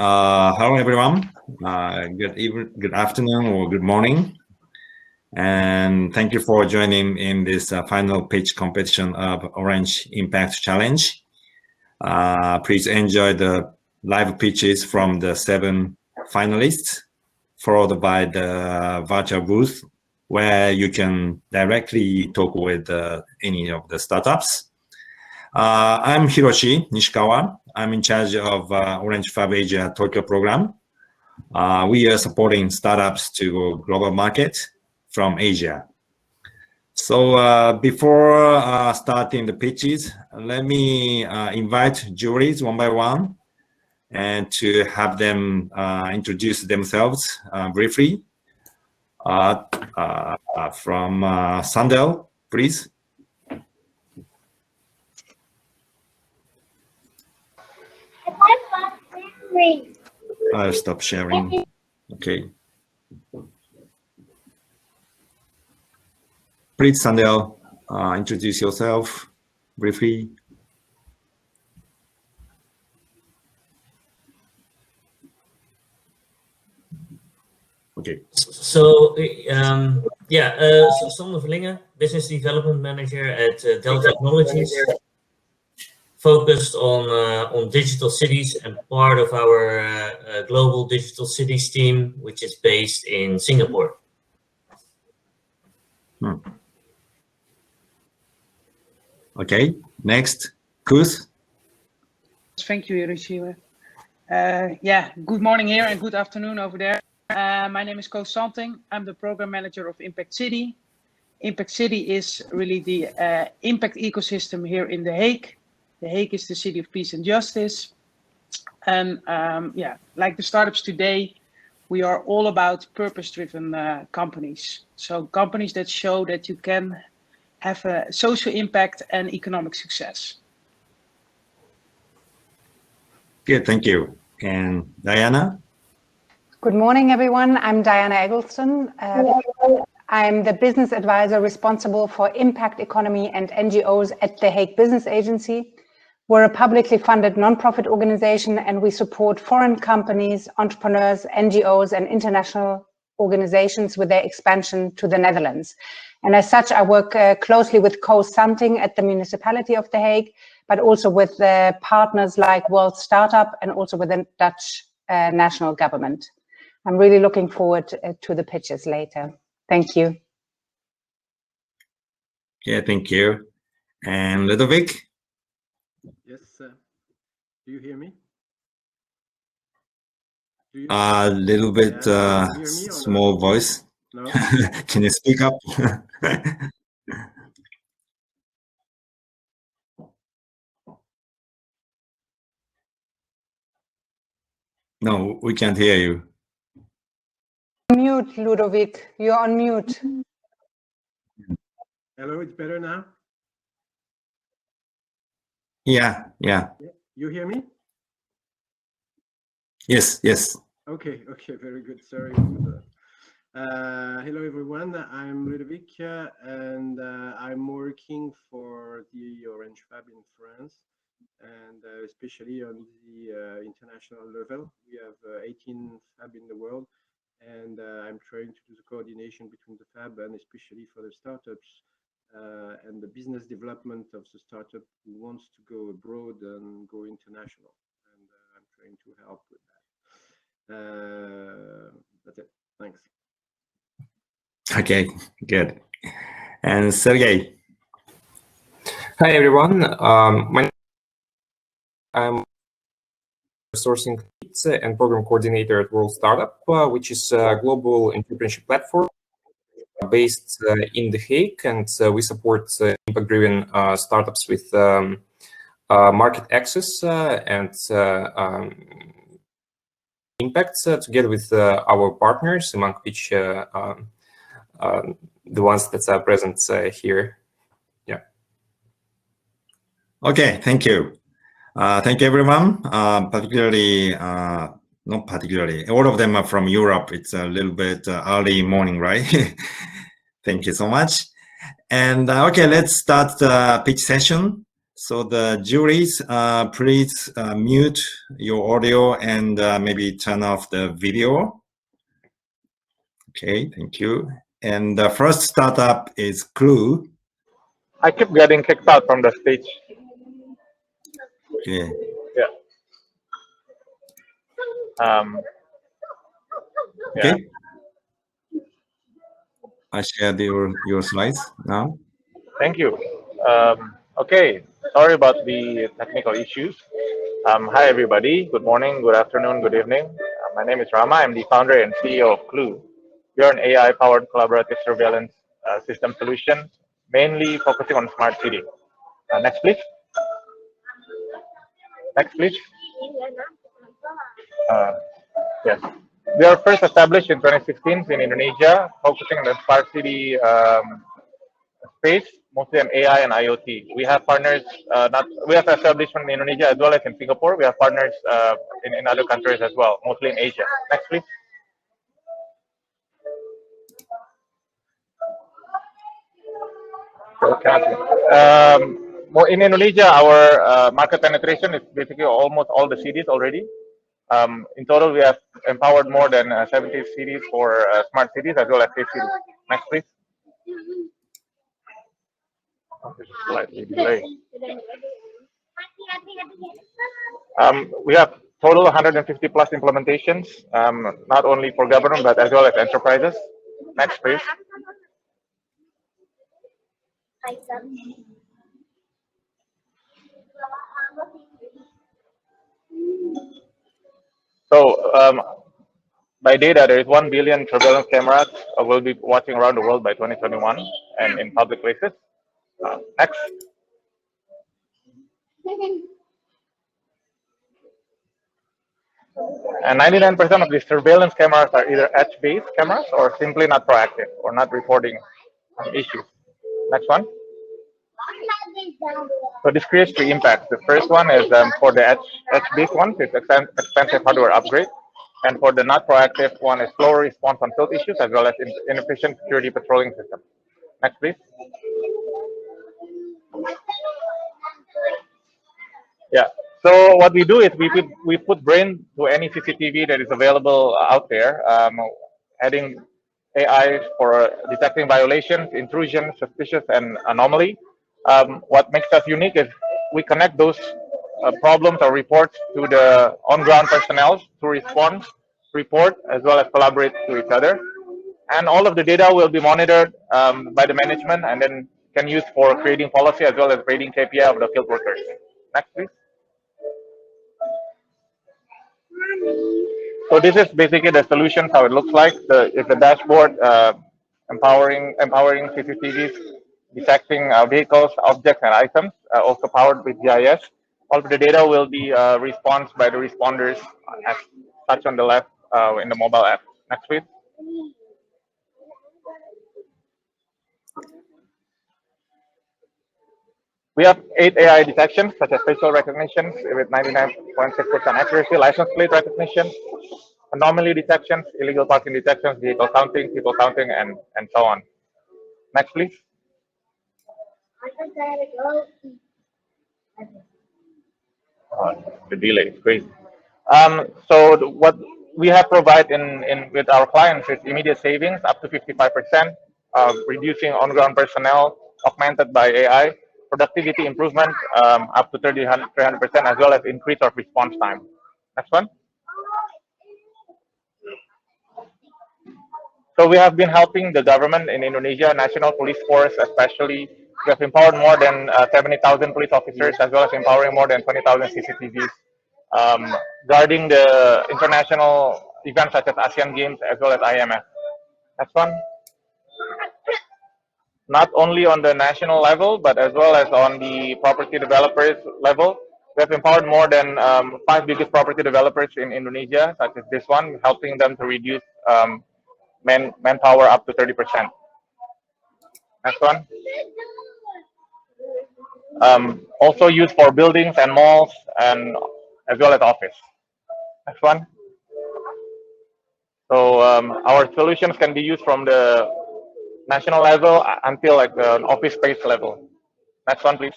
Hello, everyone. Good afternoon or good morning. And thank you for joining in this final pitch competition of Orange Impact Challenge. Please enjoy the live pitches from the 7 finalists, followed by the virtual booth, where you can directly talk with any of the startups. I'm Hiroshi Nishikawa. I'm in charge of Orange Fab Asia Tokyo program. We are supporting startups to global market from Asia. So before starting the pitches, let me invite juries one by one and to have them introduce themselves briefly. From Sandel, please. I'll stop sharing. Okay. Please, Sandel, introduce yourself briefly. Okay. So, Sander Verlingen, Business Development Manager at Dell Technologies, focused on digital cities and part of our global digital cities team, which is based in Singapore. Okay, next, Koos. Thank you, Hiroshi. Good morning here and good afternoon over there. My name is Koos Santing. I'm the program manager of Impact City. Impact City is really the impact ecosystem here in The Hague. The Hague is the city of peace and justice. And like the startups today, we are all about purpose-driven companies. So companies that show that you can have a social impact and economic success. Good, thank you. And Dianna? Good morning, everyone. I'm Dianna Eggleston. I'm the business advisor responsible for impact economy and NGOs at The Hague Business Agency. We're a publicly funded nonprofit organization, and we support foreign companies, entrepreneurs, NGOs, and international organizations with their expansion to the Netherlands. And as such, I work closely with Koos Santing at the municipality of The Hague, but also with partners like World Startup and also with the Dutch national government. I'm really looking forward to the pitches later. Thank you. Yeah, thank you. And Ludovic? Yes, do you hear me? A little bit small voice. No? Can you speak up? No, we can't hear you. Mute, Ludovic. You're on mute. Hello, it's better now? Yeah. You hear me? Yes. Okay, very good. Sorry. Hello, everyone. I'm Ludovic, and I'm working for the Orange Fab in France, and especially on the international level. We have 18 Fab in the world, and I'm trying to do the coordination between the Fab and especially for the startups and the business development of the startup who wants to go abroad and go international. And I'm trying to help with that. That's it. Thanks. Okay, good. And Sergey? Hi, everyone. I'm sourcing and program coordinator at World Startup, which is a global entrepreneurship platform based in The Hague, and we support impact-driven startups with market access and impacts together with our partners, among which the ones that are present here. Yeah. Okay, thank you. Thank you, everyone. Not particularly, all of them are from Europe. It's a little bit early morning, right? Thank you so much. And okay, let's start the pitch session. So the juries, please mute your audio and maybe turn off the video. Okay, thank you. And the first startup is Clue. I keep getting kicked out from the stage. Okay. Yeah. Yeah. Okay. I shared your slides now. Thank you. Okay. Sorry about the technical issues. Hi, everybody. Good morning, good afternoon, good evening. My name is Rama. I'm the founder and CEO of Clue. We are an AI-powered collaborative surveillance system solution, mainly focusing on smart city. Next, please. Next, please. Yes. We are first established in 2016 in Indonesia, focusing on the smart city space, mostly on AI and IoT. We have partners, we have established in Indonesia as well as in Singapore. We have partners in other countries as well, mostly in Asia. Next, please. In Indonesia, our market penetration is basically almost all the cities already. In total, we have empowered more than 70 cities for smart cities as well as safe cities. Next, please. Slightly delayed. We have total 150 plus implementations, not only for government but as well as enterprises. Next, please. So, by data, there is 1 billion surveillance cameras will be watching around the world by 2021 and in public places. Next. And 99% of the surveillance cameras are either edge-based cameras or simply not proactive or not reporting issues. Next one. So this creates three impacts. The first one is for the edge-based ones, it's expensive hardware upgrade. And for the not proactive one is slower response on field issues as well as inefficient security patrolling system. Next, please. Yeah. So what we do is we put brain to any CCTV that is available out there, adding AI for detecting violations, intrusion, suspicious, and anomaly. What makes us unique is we connect those problems or reports to the on-ground personnel to respond, report, as well as collaborate to each other. And all of the data will be monitored by the management and then can use for creating policy as well as grading KPI of the field workers. Next, please. So this is basically the solution, how it looks like. It's a dashboard empowering CCTVs, detecting vehicles, objects, and items, also powered with GIS. All of the data will be responded by the responders as such on the left in the mobile app. Next, please. We have 8 AI detections, such as facial recognition with 99.6% accuracy, license plate recognition, anomaly detections, illegal parking detections, vehicle counting, people counting, and so on. Next, please. The delay is crazy. So what we have provided with our clients is immediate savings up to 55%, reducing on-ground personnel, augmented by AI, productivity improvement up to 300%, as well as increase of response time. Next one. So we have been helping the government in Indonesia, National Police Force especially. We have empowered more than 70,000 police officers, as well as empowering more than 20,000 CCTVs, guarding the international events such as ASEAN Games, as well as IMF. Next one. Not only on the national level, but as well as on the property developers level. We have empowered more than 5 biggest property developers in Indonesia, such as this one, helping them to reduce manpower up to 30%. Next one. Also used for buildings and malls, and as well as office. Next one. So our solutions can be used from the national level until like an office space level. Next one, please.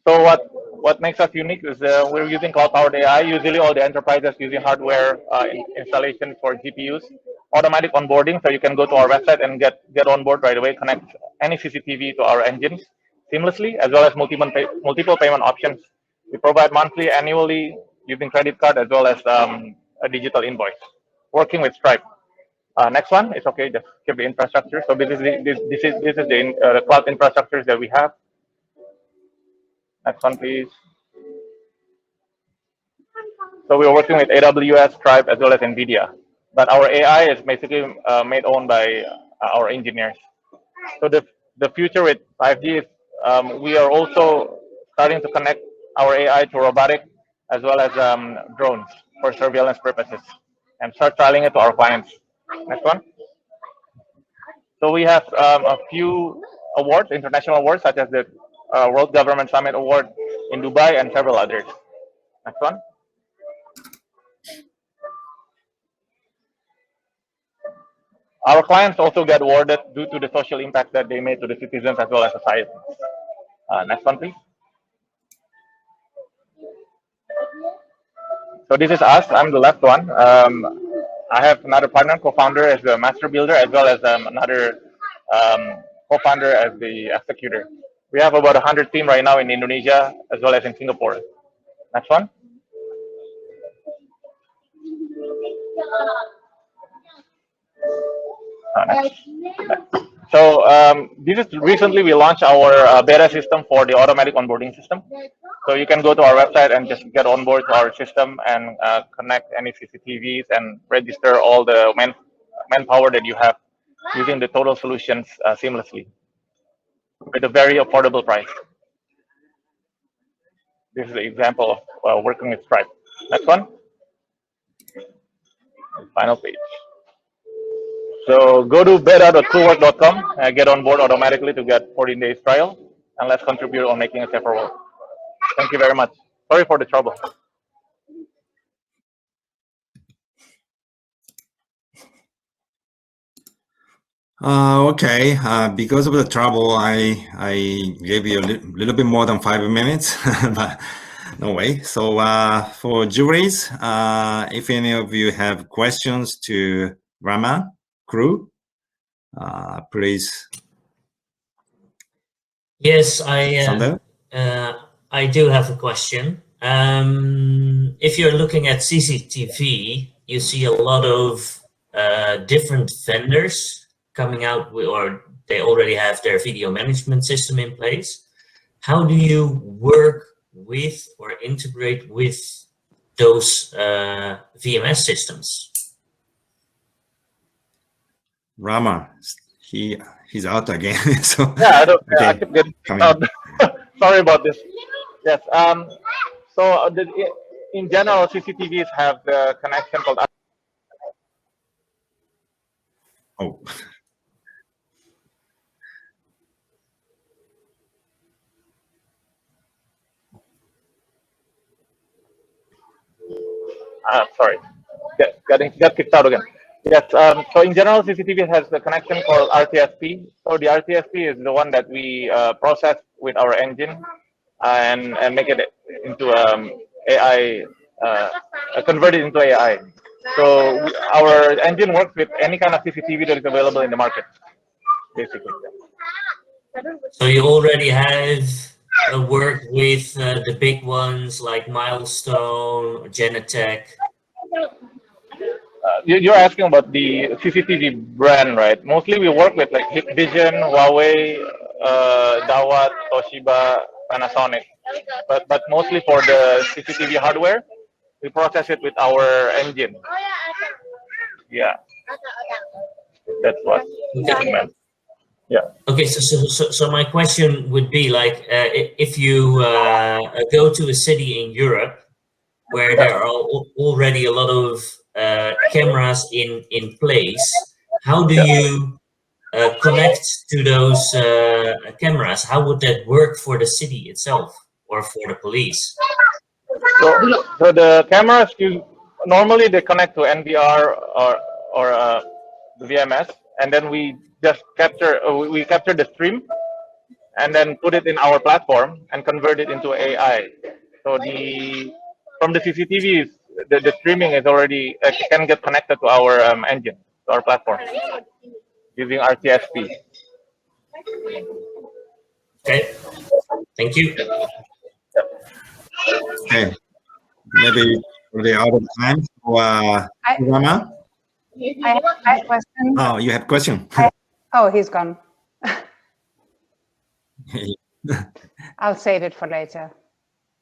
So what makes us unique is we're using cloud-powered AI. Usually, all the enterprises using hardware installation for GPUs, automatic onboarding. So you can go to our website and get on board right away. Connect any CCTV to our engines seamlessly, as well as multiple payment options. We provide monthly, annually, using credit card, as well as a digital invoice. Working with Stripe. Next one, it's okay. Just keep the infrastructure. So this is the cloud infrastructures that we have. Next one, please. So we're working with AWS, Stripe, as well as NVIDIA. But our AI is basically made owned by our engineers. So the future with 5G is we are also starting to connect our AI to robotic as well as drones for surveillance purposes and start trialing it to our clients. Next one. So we have a few awards, international awards, such as the World Government Summit Award in Dubai and several others. Next one. Our clients also get awarded due to the social impact that they made to the citizens as well as society. Next one, please. So this is us. I'm the left one. I have another partner, co-founder as the master builder, as well as another co-founder as the executor. We have about 100 team right now in Indonesia as well as in Singapore. Next one. Next. So this is recently we launched our beta system for the automatic onboarding system. So you can go to our website and just get on board to our system and connect any CCTVs and register all the manpower that you have using the total solutions seamlessly with a very affordable price. This is an example of working with Stripe. Next one. Final page. So go to beta.coolwork.com, get on board automatically to get 14 days trial, and let's contribute on making a safer world. Thank you very much. Sorry for the trouble. Okay, because of the trouble, I gave you a little bit more than 5 minutes, but no way. So for juries, if any of you have questions to Rama, crew, please. Yes, Sander? I do have a question. If you're looking at CCTV, you see a lot of different vendors coming out with, or they already have their video management system in place. How do you work with or integrate with those VMS systems? Rama, he's out again. So yeah, okay. I keep getting out. Sorry about this. Yes. So in general, CCTVs have the connection called. Oh. Sorry, got kicked out again. Yes, so in general, CCTV has the connection called RTSP. So the RTSP is the one that we process with our engine and make it into AI, convert it into AI. So our engine works with any kind of CCTV that is available in the market, basically. So you already have work with the big ones like Milestone, Genetech. You're asking about the CCTV brand, right? Mostly we work with like Hikvision, Huawei, Dawat, Toshiba, Panasonic. But mostly for the CCTV hardware, we process it with our engine. Yeah, that's what. Okay. Yeah. Okay, so my question would be like, if you go to a city in Europe where there are already a lot of cameras in place, how do you connect to those cameras? How would that work for the city itself or for the police? So the cameras normally they connect to NVR or the VMS, and then we just capture the stream, and then put it in our platform and convert it into AI. So from the CCTVs, the streaming is already can get connected to our engine, to our platform, using RTSP. Okay, thank you. Okay, maybe we're out of time. So, Dianna? I have a question. Oh, you have a question? Oh, he's gone. I'll save it for later.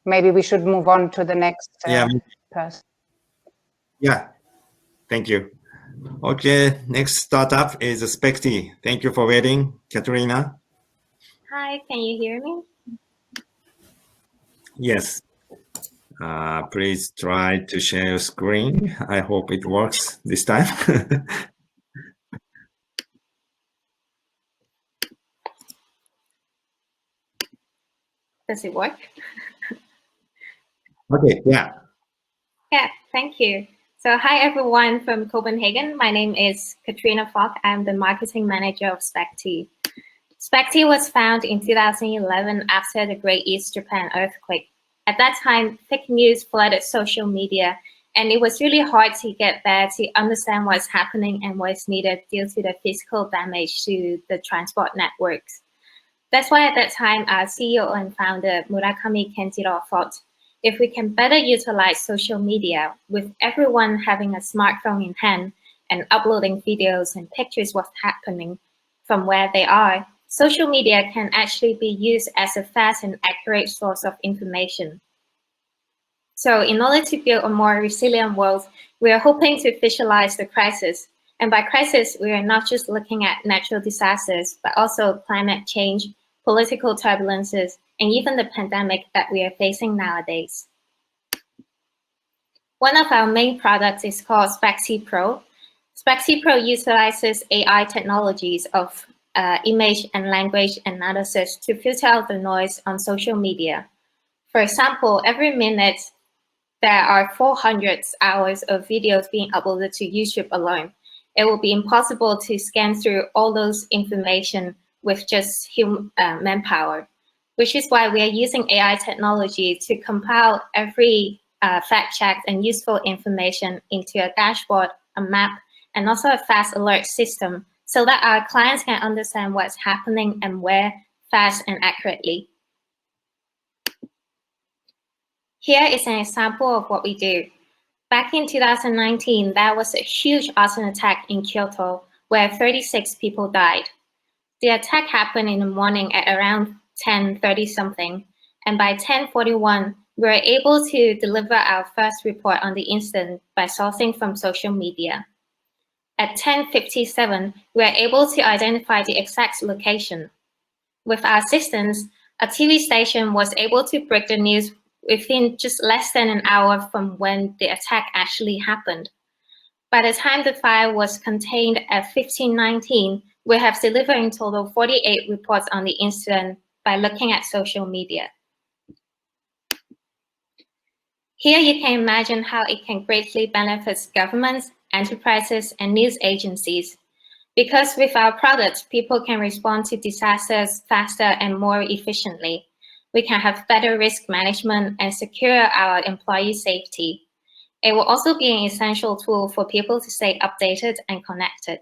Maybe we should move on to the next person. Yeah, thank you. Okay, next startup is Specti. Thank you for waiting, Katerina. Hi, can you hear me? Yes. Please try to share your screen. I hope it works this time. Does it work? Okay, yeah. Yeah, thank you. So hi, everyone from Copenhagen. My name is Katrina Falk. I'm the marketing manager of Specti. Specti was founded in 2011 after the Great East Japan earthquake. At that time, fake news flooded social media, and it was really hard to get there to understand what's happening and what's needed due to the physical damage to the transport networks. That's why at that time, our CEO and founder, Murakami Kenjiro, thought, if we can better utilize social media with everyone having a smartphone in hand and uploading videos and pictures of what's happening from where they are, social media can actually be used as a fast and accurate source of information. So in order to build a more resilient world, we are hoping to visualize the crisis. And by crisis, we are not just looking at natural disasters, but also climate change, political turbulences, and even the pandemic that we are facing nowadays. One of our main products is called Specti Pro. Specti Pro utilizes AI technologies of image and language analysis to filter out the noise on social media. For example, every minute, there are 400 hours of videos being uploaded to YouTube alone. It will be impossible to scan through all those information with just human manpower, which is why we are using AI technology to compile every fact check and useful information into a dashboard, a map, and also a fast alert system so that our clients can understand what's happening and where fast and accurately. Here is an example of what we do. Back in 2019, there was a huge arson attack in Kyoto where 36 people died. The attack happened in the morning at around 10:30 something, and by 10:41, we were able to deliver our first report on the incident by sourcing from social media. At 10:57, we were able to identify the exact location. With our assistance, a TV station was able to break the news within just less than an hour from when the attack actually happened. By the time the fire was contained at 15:19, we have delivered in total 48 reports on the incident by looking at social media. Here you can imagine how it can greatly benefit governments, enterprises, and news agencies. Because with our products, people can respond to disasters faster and more efficiently. We can have better risk management and secure our employee safety. It will also be an essential tool for people to stay updated and connected.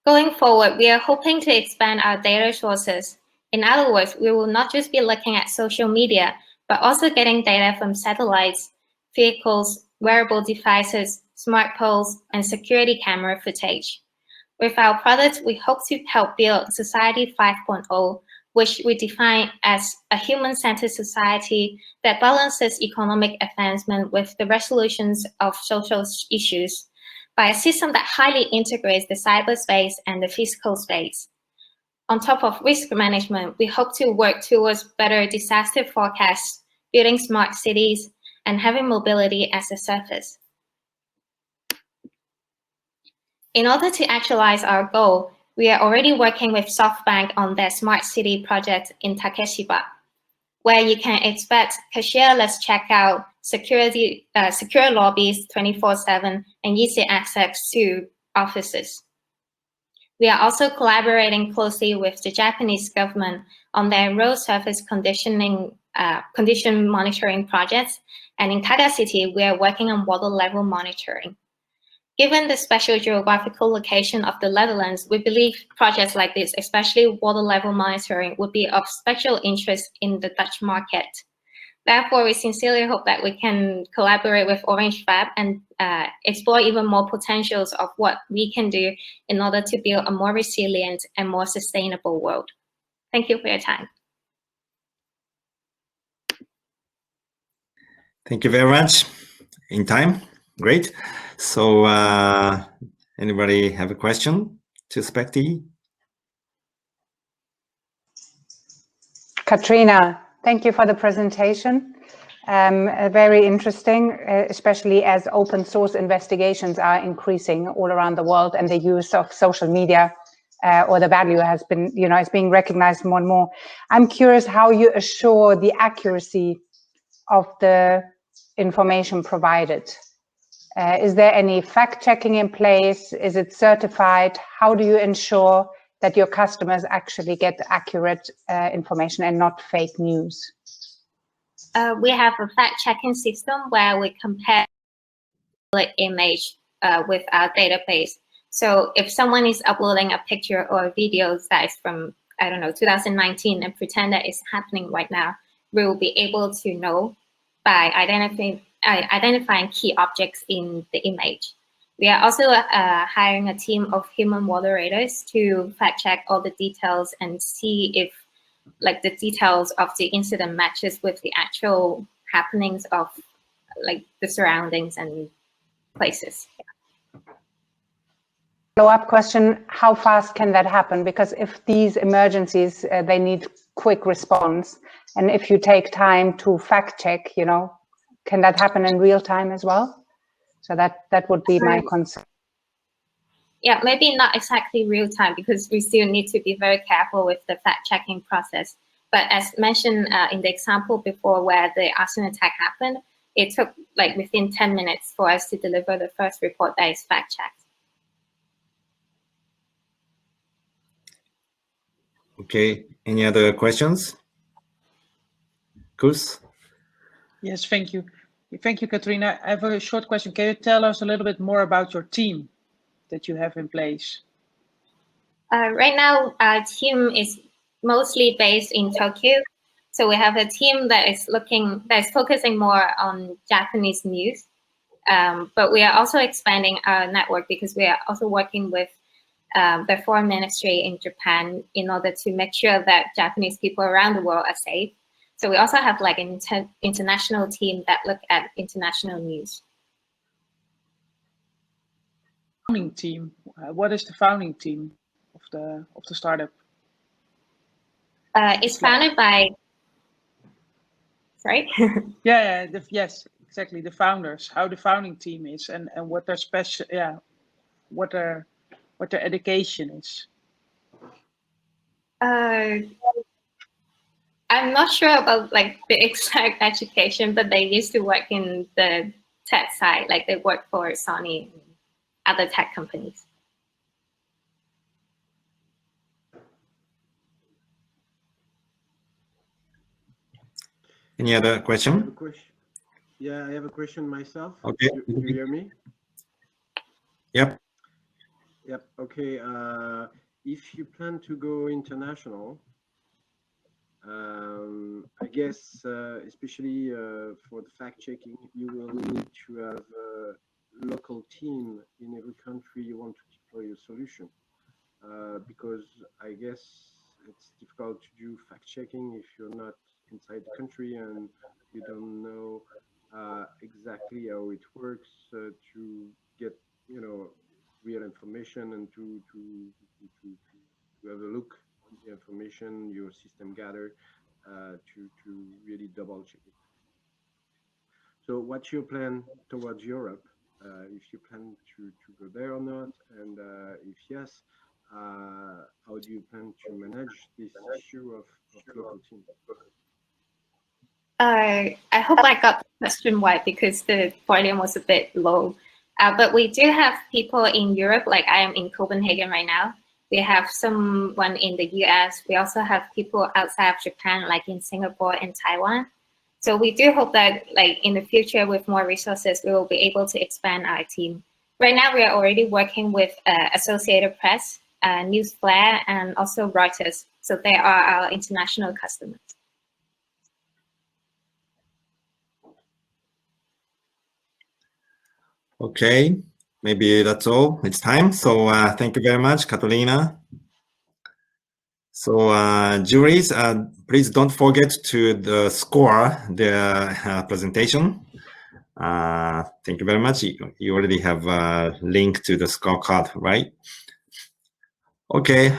Going forward, we are hoping to expand our data sources. In other words, we will not just be looking at social media, but also getting data from satellites, vehicles, wearable devices, smart poles, and security camera footage. With our products, we hope to help build Society 5.0, which we define as a human-centered society that balances economic advancement with the resolutions of social issues by a system that highly integrates the cyberspace and the physical space. On top of risk management, we hope to work towards better disaster forecasts, building smart cities, and having mobility as a service. In order to actualize our goal, we are already working with SoftBank on their smart city project in Takeshiba, where you can expect cashierless checkout, secure lobbies 24/7, and easy access to offices. We are also collaborating closely with the Japanese government on their road surface condition monitoring projects, and in Taka City, we are working on water level monitoring. Given the special geographical location of the Netherlands, we believe projects like this, especially water level monitoring, would be of special interest in the Dutch market. Therefore, we sincerely hope that we can collaborate with Orange Fab and explore even more potentials of what we can do in order to build a more resilient and more sustainable world. Thank you for your time. Thank you very much. In time, great. So anybody have a question to Specti? Katrina, thank you for the presentation. Very interesting, especially as open source investigations are increasing all around the world, and the use of social media or the value has been, is being recognized more and more. I'm curious how you assure the accuracy of the information provided. Is there any fact checking in place? Is it certified? How do you ensure that your customers actually get accurate information and not fake news? We have a fact-checking system where we compare the image with our database. So if someone is uploading a picture or a video that is from, I don't know, 2019 and pretend that it's happening right now, we will be able to know by identifying key objects in the image. We are also hiring a team of human moderators to fact-check all the details and see if the details of the incident matches with the actual happenings of the surroundings and places. Follow-up question, how fast can that happen? Because if these emergencies, they need quick response, and if you take time to fact check, can that happen in real time as well? So that would be my concern. Yeah, maybe not exactly real time, because we still need to be very careful with the fact-checking process. But as mentioned in the example before where the arson attack happened, it took within 10 minutes for us to deliver the first report that is fact-checked. Okay, any other questions? Kus? Yes, thank you. Thank you, Katrina. I have a short question. Can you tell us a little bit more about your team that you have in place? Right now, our team is mostly based in Tokyo. So we have a team that is focusing more on Japanese news. But we are also expanding our network because we are also working with the foreign ministry in Japan in order to make sure that Japanese people around the world are safe. So we also have an international team that look at international news. Founding team. What is the founding team of the startup? It's founded by. Sorry. Yes, exactly. The founders. How the founding team is, and what their special. Yeah, what their education is. I'm not sure about the exact education, but they used to work in the tech side, they work for Sony and other tech companies. Any other question? Yeah, I have a question myself. Okay. Do you hear me? Yep. Yep. Okay. If you plan to go international, I guess, especially for the fact-checking, you will need to have a local team in every country you want to deploy your solution. Because I guess it's difficult to do fact-checking if you're not inside the country and you don't know exactly how it works to get, real information and to have a look on the information your system gather to really double check it. So what's your plan towards Europe? If you plan to go there or not, and if yes, how do you plan to manage this issue of local team? I hope I got the question right because the volume was a bit low. But we do have people in Europe, like I am in Copenhagen right now. We have someone in the US. We also have people outside of Japan, like in Singapore and Taiwan. So we do hope that like in the future with more resources, we will be able to expand our team. Right now, we are already working with Associated Press, Newsflare, and also Reuters. So they are our international customers. Okay, maybe that's all. It's time. So thank you very much, Catalina. So juries, please don't forget to score the presentation. Thank you very much. You already have a link to the scorecard, right? Okay,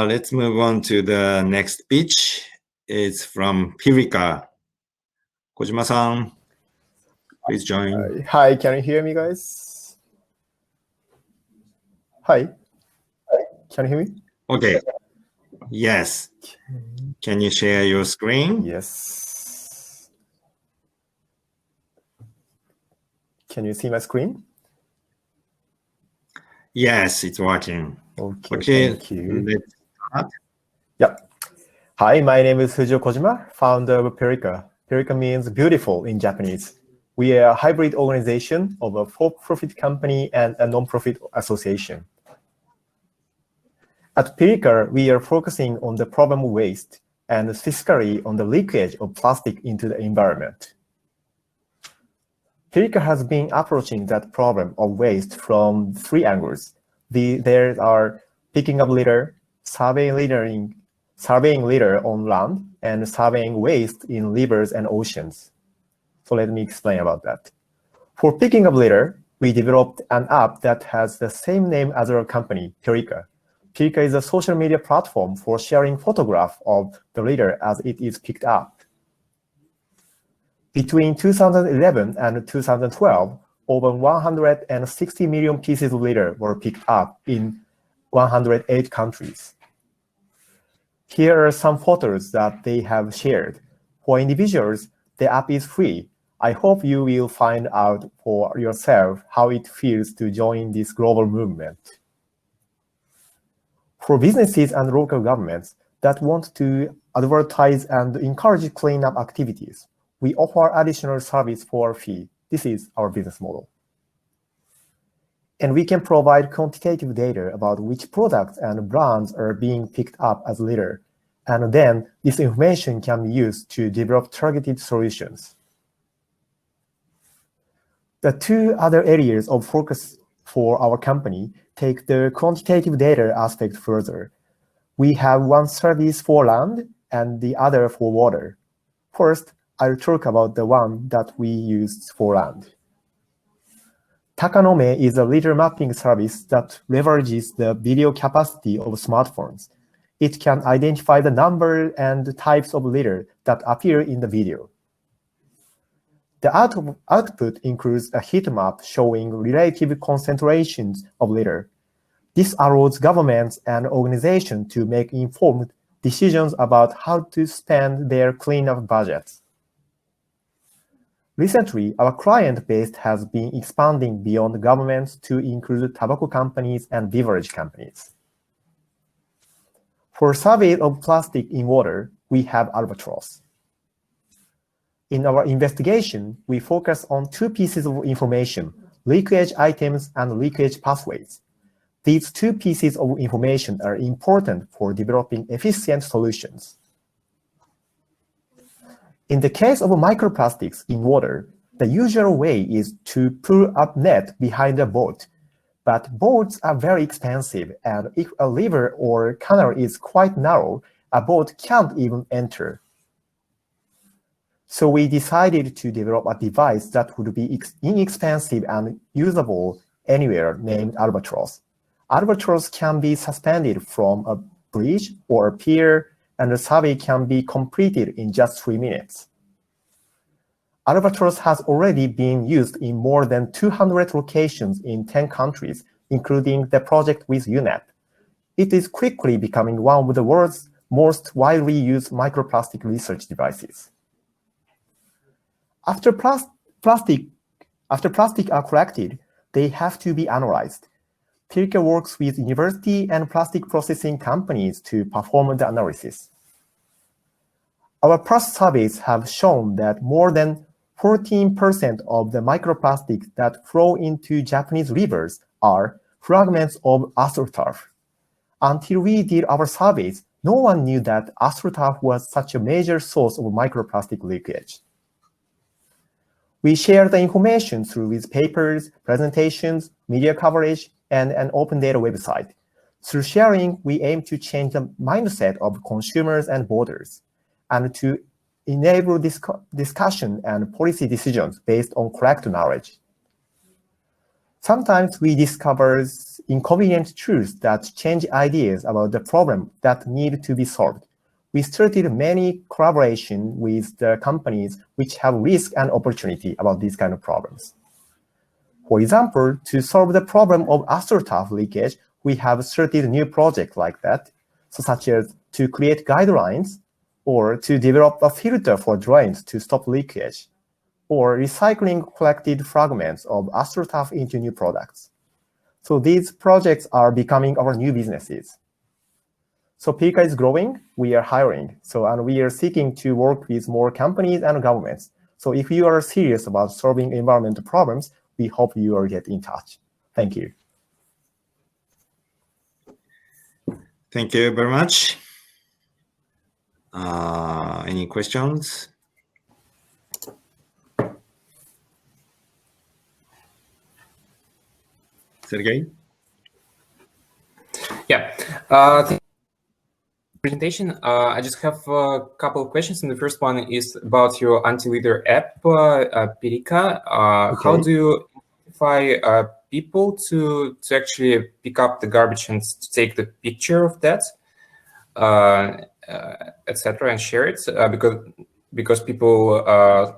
let's move on to the next pitch. It's from Pirika. Kojima-san, please join. Hi, can you hear me, guys? Hi. Can you hear me? Okay. Yes. Can you share your screen? Yes. Can you see my screen? Yes, it's working. Okay, thank you. Let's start. Yep. Hi, my name is Fujio Kojima, founder of Pirika. Pirika means beautiful in Japanese. We are a hybrid organization of a for-profit company and a non-profit association. At Pirika, we are focusing on the problem of waste and specifically on the leakage of plastic into the environment. Pirika has been approaching that problem of waste from 3 angles. There are picking up litter, surveying litter on land, and surveying waste in rivers and oceans. So let me explain about that. For picking up litter, we developed an app that has the same name as our company, Pirika. Pirika is a social media platform for sharing photographs of the litter as it is picked up. Between 2011 and 2012, over 160 million pieces of litter were picked up in 108 countries. Here are some photos that they have shared. For individuals, the app is free. I hope you will find out for yourself how it feels to join this global movement. For businesses and local governments that want to advertise and encourage cleanup activities, we offer additional service for a fee. This is our business model. And we can provide quantitative data about which products and brands are being picked up as litter. And then this information can be used to develop targeted solutions. The 2 other areas of focus for our company take the quantitative data aspect further. We have one service for land and the other for water. First, I'll talk about the one that we use for land. Takanome is a litter mapping service that leverages the video capacity of smartphones. It can identify the number and types of litter that appear in the video. The output includes a heat map showing relative concentrations of litter. This allows governments and organizations to make informed decisions about how to spend their cleanup budgets. Recently, our client base has been expanding beyond governments to include tobacco companies and beverage companies. For survey of plastic in water, we have Albatross. In our investigation, we focus on 2 pieces of information, leakage items and leakage pathways. These 2 pieces of information are important for developing efficient solutions. In the case of microplastics in water, the usual way is to pull a net behind a boat. But boats are very expensive, and if a river or canal is quite narrow, a boat can't even enter. So we decided to develop a device that would be inexpensive and usable anywhere named Albatross. Albatross can be suspended from a bridge or a pier, and the survey can be completed in just 3 minutes. Albatross has already been used in more than 200 locations in 10 countries, including the project with UNEP. It is quickly becoming one of the world's most widely used microplastic research devices. After plastic are collected, they have to be analyzed. Pirka works with university and plastic processing companies to perform the analysis. Our past surveys have shown that more than 14% of the microplastics that flow into Japanese rivers are fragments of astroturf. Until we did our surveys, no one knew that astroturf was such a major source of microplastic leakage. We share the information through with papers, presentations, media coverage, and an open data website. Through sharing, we aim to change the mindset of consumers and voters, and to enable discussion and policy decisions based on correct knowledge. Sometimes we discover inconvenient truths that change ideas about the problem that need to be solved. We started many collaboration with the companies which have risk and opportunity about these kind of problems. For example, to solve the problem of astroturf leakage, we have started new projects like that, such as to create guidelines, or to develop a filter for drains to stop leakage, or recycling collected fragments of astroturf into new products. So these projects are becoming our new businesses. So Pirka is growing, we are hiring, and we are seeking to work with more companies and governments. So if you are serious about solving environmental problems, we hope you will get in touch. Thank you. Thank you very much. Any questions? Sergey? Yeah. Presentation. I just have a couple of questions, and the first one is about your anti-litter app, Pirka. Okay. How do you identify people to actually pick up the garbage and to take the picture of that, etc., and share it? Because people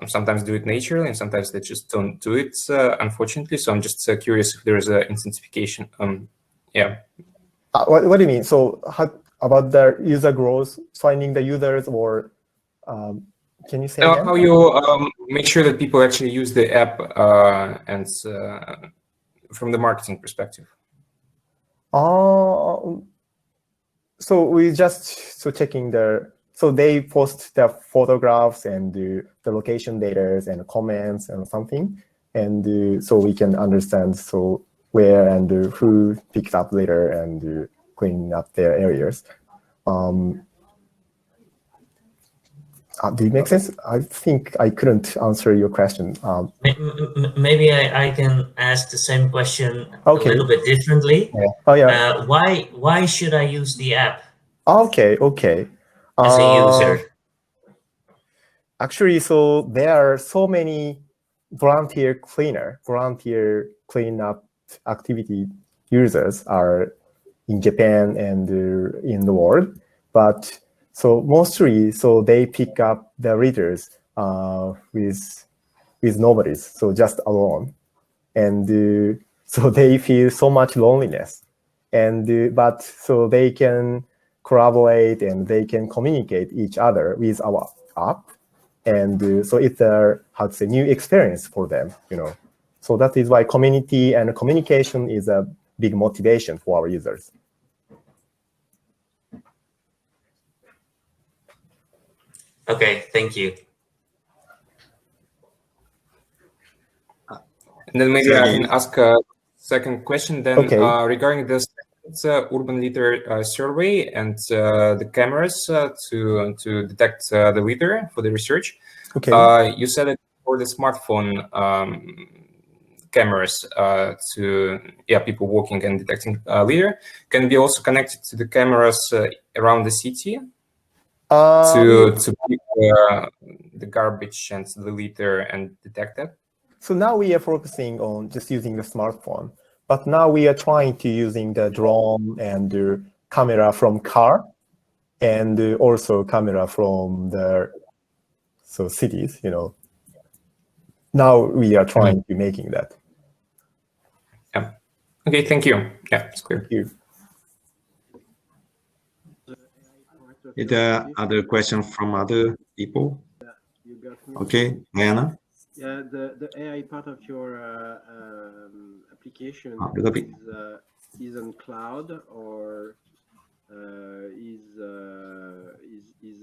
sometimes do it naturally, and sometimes they just don't do it, unfortunately. So I'm just curious if there is an intensification. Yeah. What do you mean? So how about the user growth, finding the users, or can you say again? How you make sure that people actually use the app and from the marketing perspective? So we just checking so they post the photographs and the location data and comments and something, and so we can understand where and who picked up later and cleaning up their areas. Do it make sense? I think I couldn't answer your question. Maybe I can ask the same question Okay. a little bit differently. Yeah. Oh yeah. Why should I use the app Okay. as a user? Actually, so there are so many volunteer cleanup activity users are in Japan and in the world, but so mostly they pick up the readers with nobodies, so just alone, and so they feel so much loneliness, and but so they can collaborate and they can communicate each other with our app, and so it's a new experience for them, So that is why community and communication is a big motivation for our users. Okay, thank you. And then maybe I can ask a second question then. Okay. Regarding this urban litter survey and the cameras to detect the litter for the research. Okay. You said that for the smartphone cameras to people walking and detecting litter can be also connected to the cameras around the city to pick the garbage and the litter and detect it. So now we are focusing on just using the smartphone, but now we are trying to using the drone and the camera from car, and also camera from the cities. Now we are trying to making that. Yeah. Okay. Thank you. Yeah, it's clear. Thank you. Is there other questions from other people? Okay, Dianna. Yeah, the AI part of your application Ludovic. is on cloud or is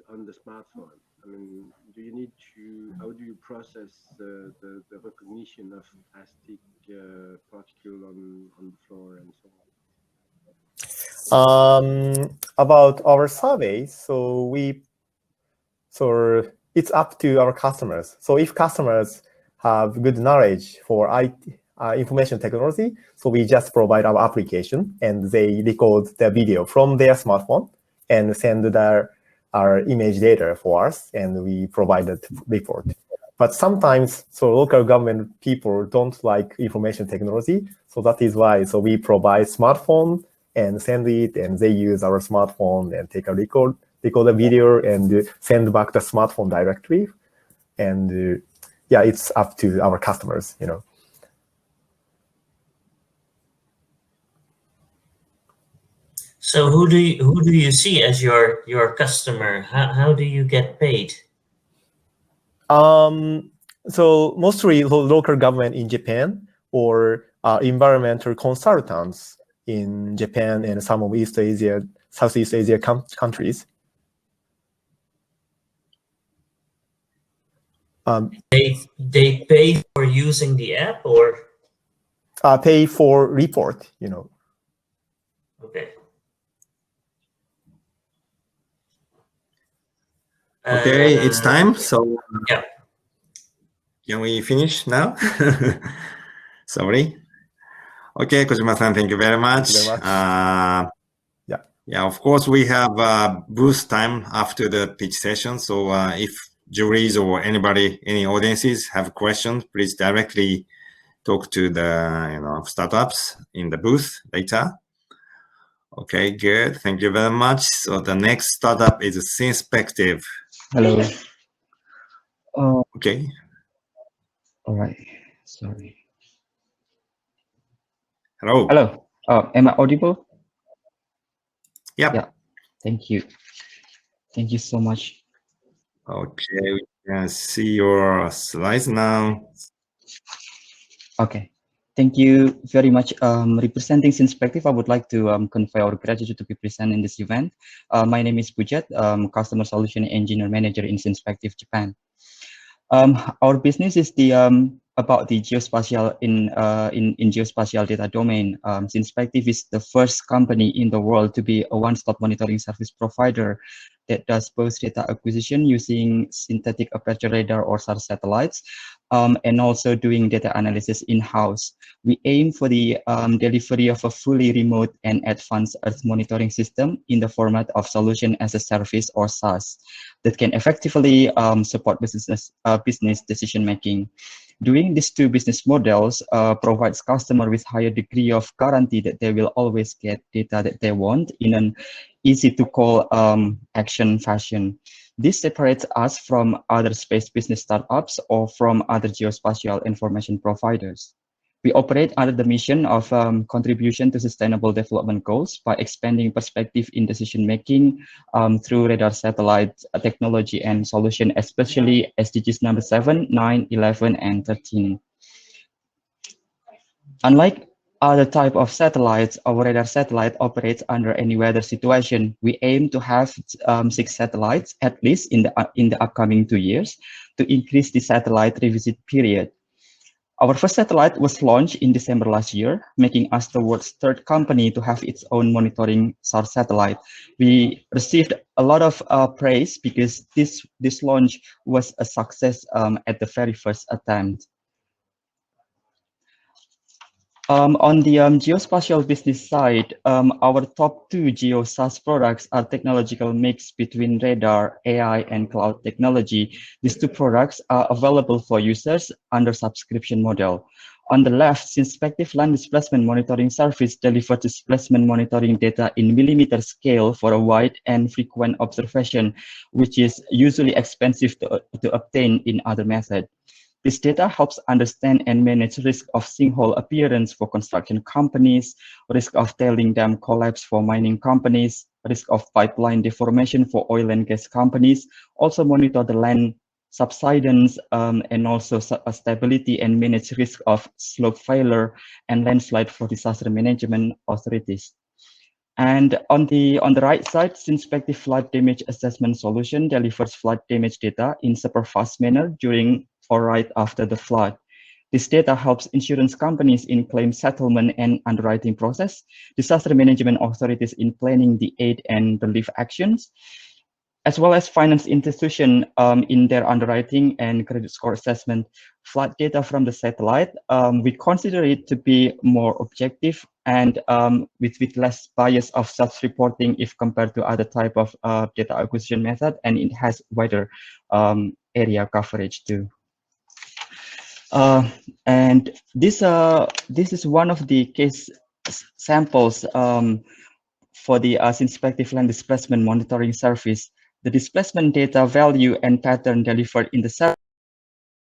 on the smartphone? I mean, do you need to? How do you process the recognition of plastic particle on the floor and so on? About our survey, so it's up to our customers. So if customers have good knowledge for IT, information technology, so we just provide our application and they record the video from their smartphone and send our image data for us, and we provide the report. But sometimes, so local government people don't like information technology, so that is why. So we provide smartphone and send it, and they use our smartphone and take a record the video and send back the smartphone directly. And yeah, it's up to our customers, you know. So who do you see as your customer? How do you get paid? So mostly local government in Japan or environmental consultants in Japan and some of Southeast Asia countries. They pay for using the app or pay for report, you know. okay. Okay, it's time. So yeah. Can we finish now? Sorry. Okay, Kojima-san, thank you very much. Thank you very much. Yeah, of course, we have booth time after the pitch session. So if juries or anybody, any audiences have questions, please directly talk to the startups in the booth later. Okay, good. Thank you very much. So the next startup is Synspective. Hello. Okay. All right. Sorry. Hello. Hello. Am I audible? Yep. Yeah. Thank you. Thank you so much. Okay, we can see your slides now. Okay. Thank you very much. Representing Synspective, I would like to convey our gratitude to be present in this event. My name is Pujet, Customer Solution Engineer Manager in Synspective, Japan. Our business is about the geospatial in geospatial data domain. Synspective is the first company in the world to be a one-stop monitoring service provider that does both data acquisition using synthetic aperture radar or SAR satellites, and also doing data analysis in-house. We aim for the delivery of a fully remote and advanced Earth monitoring system in the format of solution as a service or SaaS that can effectively support business decision-making. Doing these two business models provides customer with higher degree of guarantee that they will always get data that they want in an easy to call action fashion. This separates us from other space business startups or from other geospatial information providers. We operate under the mission of contribution to sustainable development goals by expanding perspective in decision-making through radar satellite technology and solution, especially SDGs number 7, 9, 11, and 13. Unlike other type of satellites, our radar satellite operates under any weather situation. We aim to have 6 satellites at least in the upcoming 2 years to increase the satellite revisit period. Our first satellite was launched in December last year, making us the world's third company to have its own monitoring SAR satellite. We received a lot of praise because this launch was a success at the very first attempt. On the geospatial business side, our top 2 geo SaaS products are technological mix between radar, AI, and cloud technology. These 2 products are available for users under subscription model. On the left, Synspective land displacement monitoring service delivers displacement monitoring data in millimeter scale for a wide and frequent observation, which is usually expensive to obtain in other methods. This data helps understand and manage risk of sinkhole appearance for construction companies, risk of tailing dam collapse for mining companies, risk of pipeline deformation for oil and gas companies, also monitor the land subsidence, and also stability and manage risk of slope failure and landslide for disaster management authorities. And on the right side, Synspective flood damage assessment solution delivers flood damage data in super fast manner during or right after the flood. This data helps insurance companies in claim settlement and underwriting process, disaster management authorities in planning the aid and relief actions, as well as finance institution in their underwriting and credit score assessment. Flood data from the satellite, we consider it to be more objective and with less bias of self-reporting if compared to other type of data acquisition method, and it has wider area coverage too. And this is one of the case samples for the Synspective land displacement monitoring service. The displacement data value and pattern delivered in the service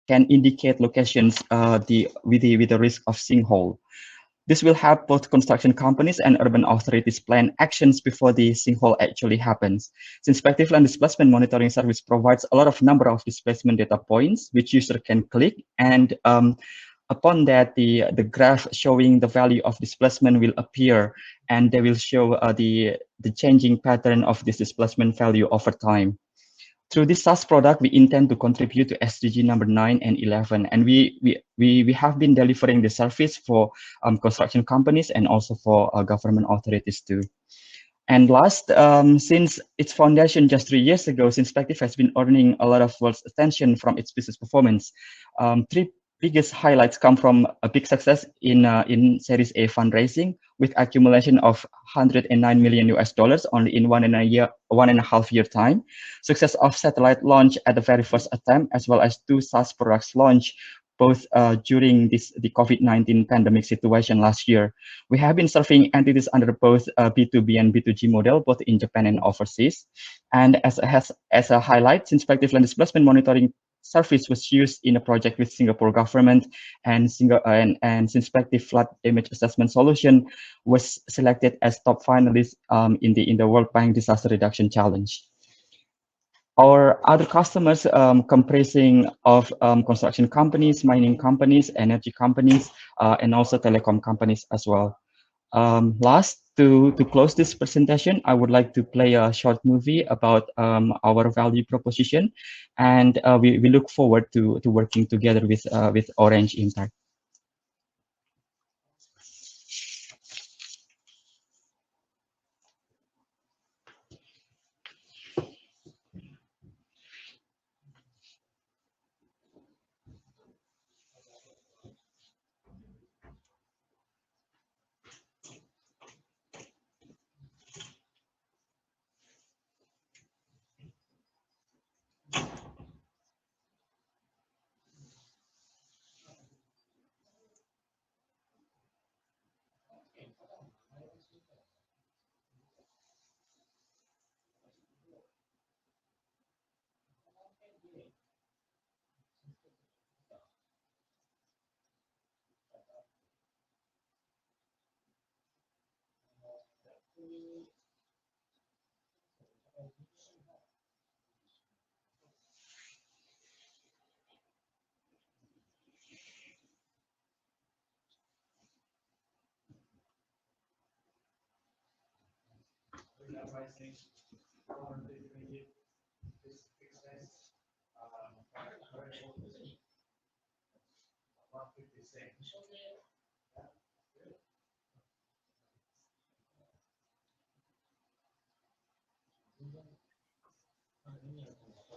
can indicate locations with the risk of sinkhole. This will help both construction companies and urban authorities plan actions before the sinkhole actually happens. Synspective land displacement monitoring service provides a lot of number of displacement data points which user can click, and upon that the graph showing the value of displacement will appear, and they will show the changing pattern of this displacement value over time. Through this SaaS product, we intend to contribute to SDG number 9 and 11, and we have been delivering the service for construction companies and also for government authorities too. And last, since its foundation just 3 years ago, Synspective has been earning a lot of world's attention from its business performance. Three biggest highlights come from a big success in Series A fundraising with accumulation of $109 million only in 1.5 year time. Success of satellite launch at the very first attempt, as well as 2 SaaS products launch both during the COVID-19 pandemic situation last year. We have been serving entities under both B2B and B2G model, both in Japan and overseas. And as a highlight, Synspective land displacement monitoring service was used in a project with Singapore government, and Synspective flood damage assessment solution was selected as top finalist in the World Bank Disaster Reduction Challenge. Our other customers comprising of construction companies, mining companies, energy companies, and also telecom companies as well. Last, to close this presentation, I would like to play a short movie about our value proposition, and we look forward to working together with Orange Impact.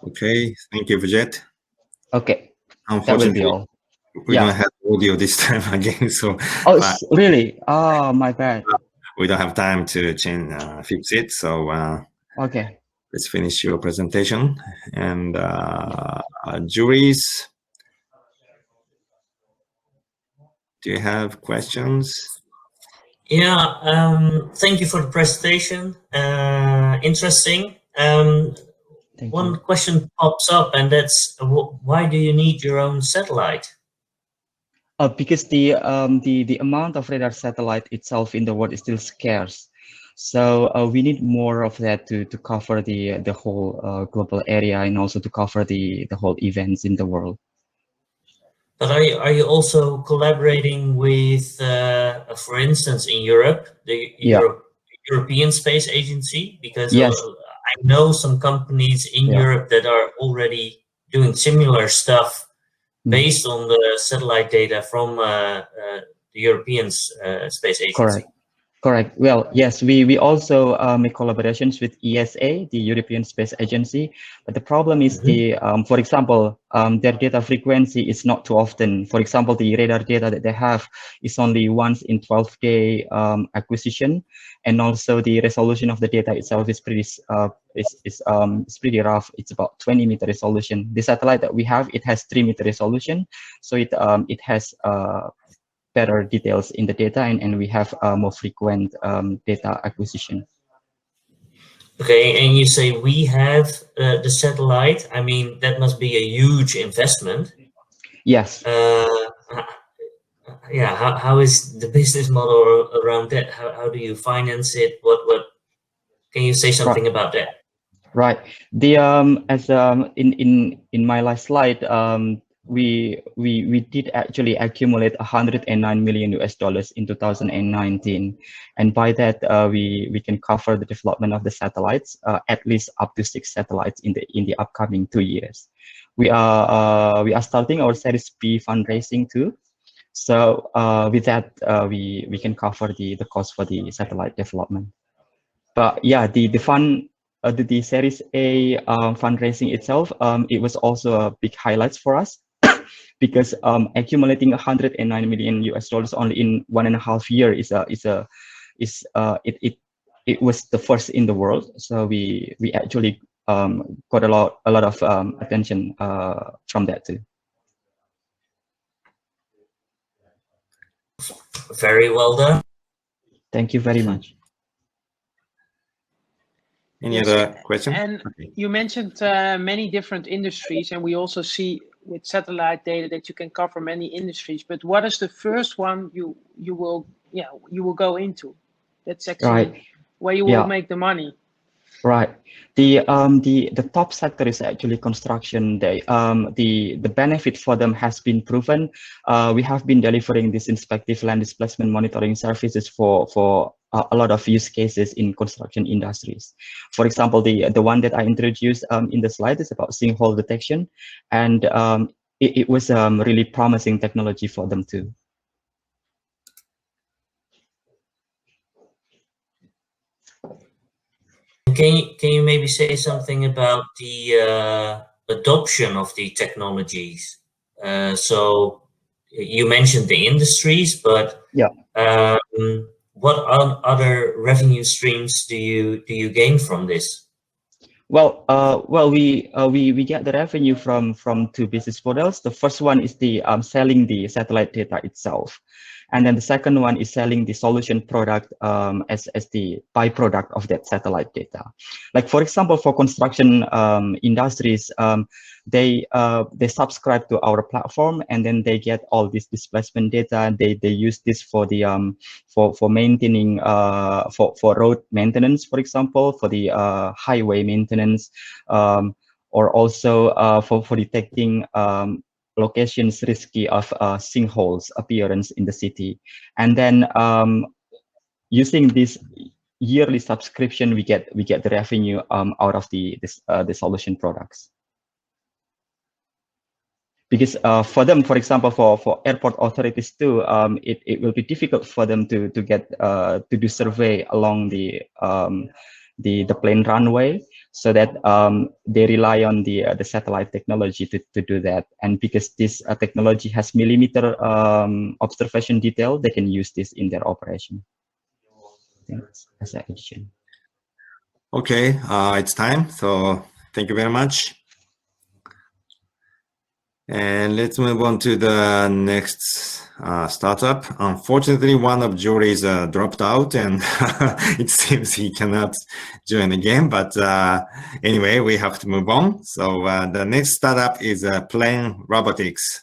Okay, thank you, Vijay. Okay, Unfortunately, that will be all. we don't have audio this time again, so really? Oh, my bad. We don't have time to fix it. So okay, let's finish your presentation. And juries, do you have questions? Yeah, thank you for the presentation. Interesting. One question pops up, and that's why do you need your own satellite? Because the amount of radar satellite itself in the world is still scarce. So we need more of that to cover the whole global area and also to cover the whole events in the world. But are you also collaborating with, for instance, in Europe, the European Space Agency? Because Yes. I know some companies in Europe that are already doing similar stuff based on the satellite data from the European Space Agency. Correct. Well, yes, we also make collaborations with ESA, the European Space Agency. But the problem is for example, their data frequency is not too often. For example, the radar data that they have is only once in 12-day acquisition, and also the resolution of the data itself is pretty pretty rough. It's about 20-meter resolution. The satellite that we have, it has 3-meter resolution, so it has better details in the data, and we have more frequent data acquisition. Okay, and you say we have the satellite. I mean, that must be a huge investment. Yes. Yeah. How is the business model around that? How do you finance it? What can you say something about that? Right. The as in my last slide, we did actually accumulate $109 million in 2019, and by that we can cover the development of the satellites, at least up to 6 satellites in the upcoming 2 years. We are starting our Series B fundraising too. So with that we can cover the cost for the satellite development. But yeah, the Series A fundraising itself, it was also a big highlight for us because accumulating $109 million only in 1.5 years it was the first in the world. So we actually got a lot of attention from that too. Very well done. Thank you very much. Any other question? And you mentioned many different industries, and we also see with satellite data that you can cover many industries. But what is the first one you will go into? That's actually where you will make the money. Right. The top sector is actually construction. The benefit for them has been proven. We have been delivering this inspective land displacement monitoring services for a lot of use cases in construction industries. For example, the one that I introduced in the slide is about sinkhole detection, and it was really promising technology for them too. Can you maybe say something about the adoption of the technologies? So you mentioned the industries, but what other revenue streams do you gain from this? Well, we get the revenue from 2 business models. The first one is the selling the satellite data itself, and then the second one is selling the solution product as the byproduct of that satellite data. Like for example, for construction industries, they subscribe to our platform, and then they get all this displacement data. They use this for the for maintaining for road maintenance, for example, for the highway maintenance, or also for detecting locations risky of sinkholes appearance in the city. And then using this yearly subscription, we get the revenue out of the solution products. Because for them, for example, for airport authorities too, it will be difficult for them to get to do survey along the plane runway, so that they rely on the satellite technology to do that. And because this technology has millimeter observation detail, they can use this in their operation. Thanks. As an addition. Okay, it's time. So thank you very much. And let's move on to the next startup. Unfortunately, one of Jory's dropped out, and it seems he cannot join again. But anyway, we have to move on. So the next startup is Plane Robotics.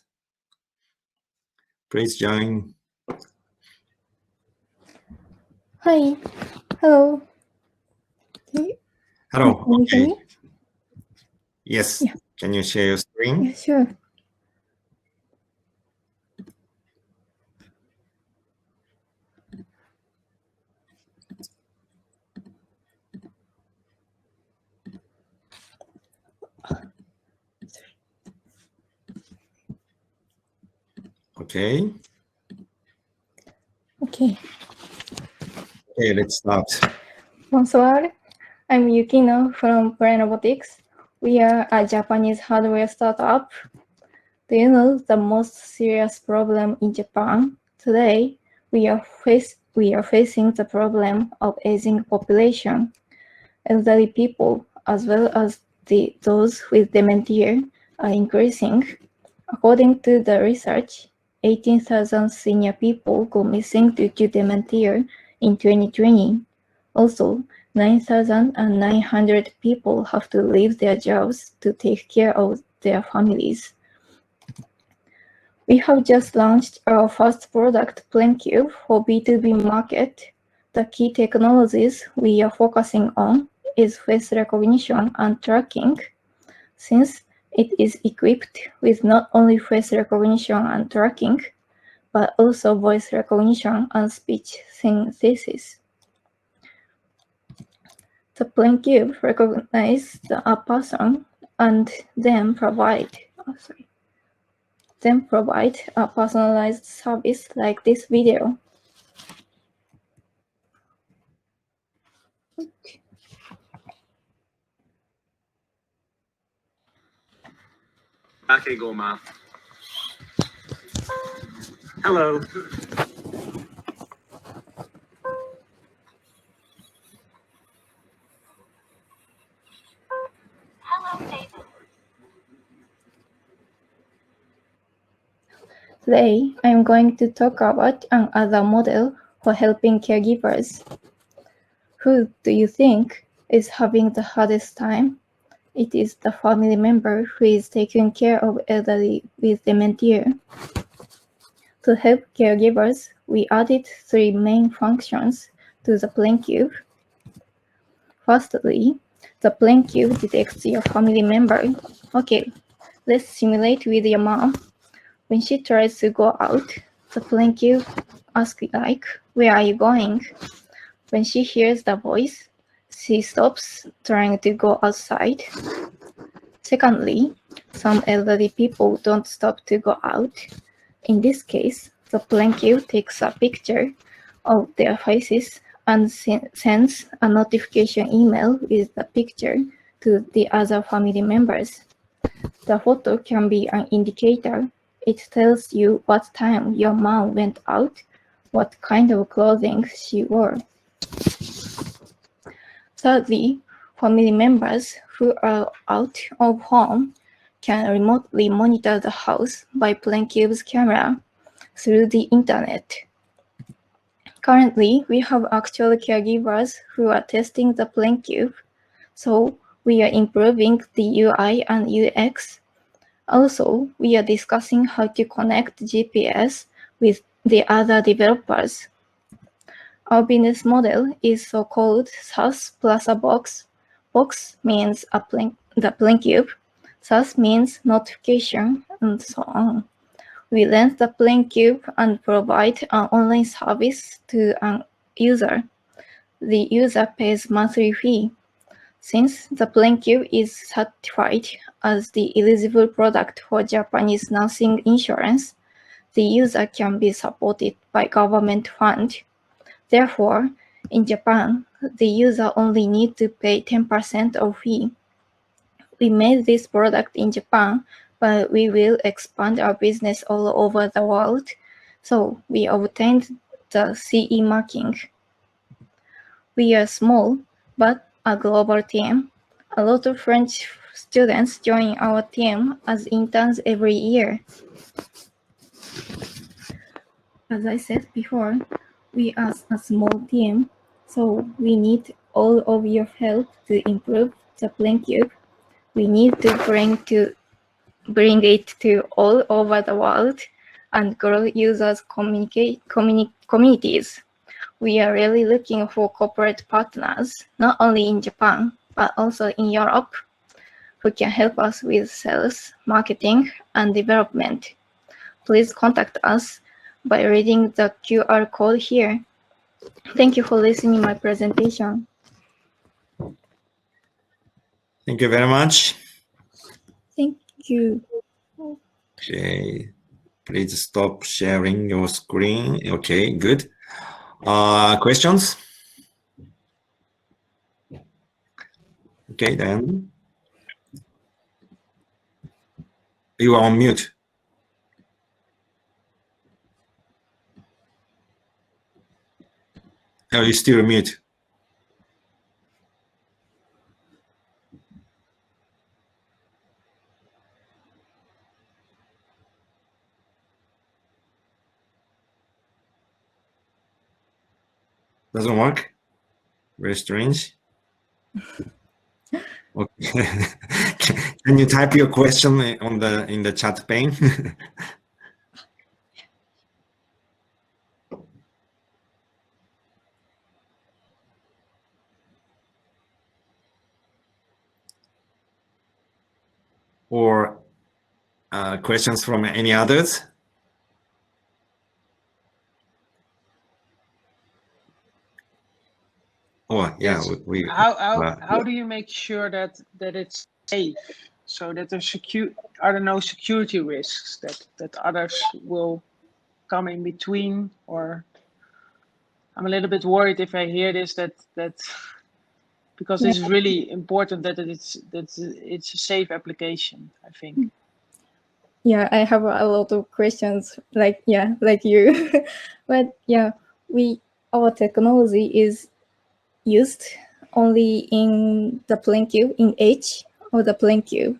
Please join. Hi, Hello. Hello. Can you hear me? Yes. Yeah. Can you share your screen? Yeah, sure. Okay. Okay. Okay, let's start. Bonsoir. I'm Yukino from Braille Robotics. We are a Japanese hardware startup. Do you know the most serious problem in Japan? Today, we are facing the problem of aging population. Elderly people, as well as those with dementia, are increasing. According to the research, 18,000 senior people go missing due to dementia in 2020. Also, 9,900 people have to leave their jobs to take care of their families. We have just launched our first product, PlaneCube, for B2B market. The key technologies we are focusing on is face recognition and tracking, since it is equipped with not only face recognition and tracking, but also voice recognition and speech synthesis. The PlaneCube recognizes a person and then provide a personalized service like this video. Okay, Goma. Hello. Today, I'm going to talk about another model for helping caregivers. Who do you think is having the hardest time? It is the family member who is taking care of elderly with dementia. To help caregivers, we added 3 main functions to the PlaneCube. Firstly, the PlaneCube detects your family member. Okay, let's simulate with your mom. When she tries to go out, the PlaneCube asks like, "Where are you going?" When she hears the voice, she stops trying to go outside. Secondly, some elderly people don't stop to go out. In this case, the PlaneCube takes a picture of their faces and sends a notification email with the picture to the other family members. The photo can be an indicator. It tells you what time your mom went out, what kind of clothing she wore. Thirdly, family members who are out of home can remotely monitor the house by PlaneCube's camera through the internet. Currently, we have actual caregivers who are testing the PlaneCube, so we are improving the UI and UX. Also, we are discussing how to connect GPS with the other developers. Our business model is so-called SaaS plus a box. Box means the PlaneCube. SaaS means notification, and so on. We rent the PlaneCube and provide an online service to an user. The user pays monthly fee. Since the PlaneCube is certified as the eligible product for Japanese nursing insurance, the user can be supported by government fund. Therefore, in Japan, the user only needs to pay 10% of fee. We made this product in Japan, but we will expand our business all over the world, so we obtained the CE marking. We are small, but a global team. A lot of French students join our team as interns every year. As I said before, we are a small team, so we need all of your help to improve the PlaneCube. We need to bring it to all over the world and grow users' communities. we are really looking for corporate partners, not only in Japan, but also in Europe, who can help us with sales, marketing, and development. Please contact us by reading the QR code here. Thank you for listening to my presentation. Thank you very much. Thank you. Okay, please stop sharing your screen. Okay, good. Questions? Okay, then. You are on mute. Oh, you're still mute. Doesn't work? Very strange. Okay. Can you type your question on in the chat pane? Or questions from any others? Oh, yeah. Yes. How do you make sure that it's safe, so that are there no security risks that others will come in between? Or I'm a little bit worried if I hear this that because this is really important that it's a safe application, I think. Yeah, I have a lot of questions like you. But yeah, our technology is used only in the plane cube, in edge of the plane cube.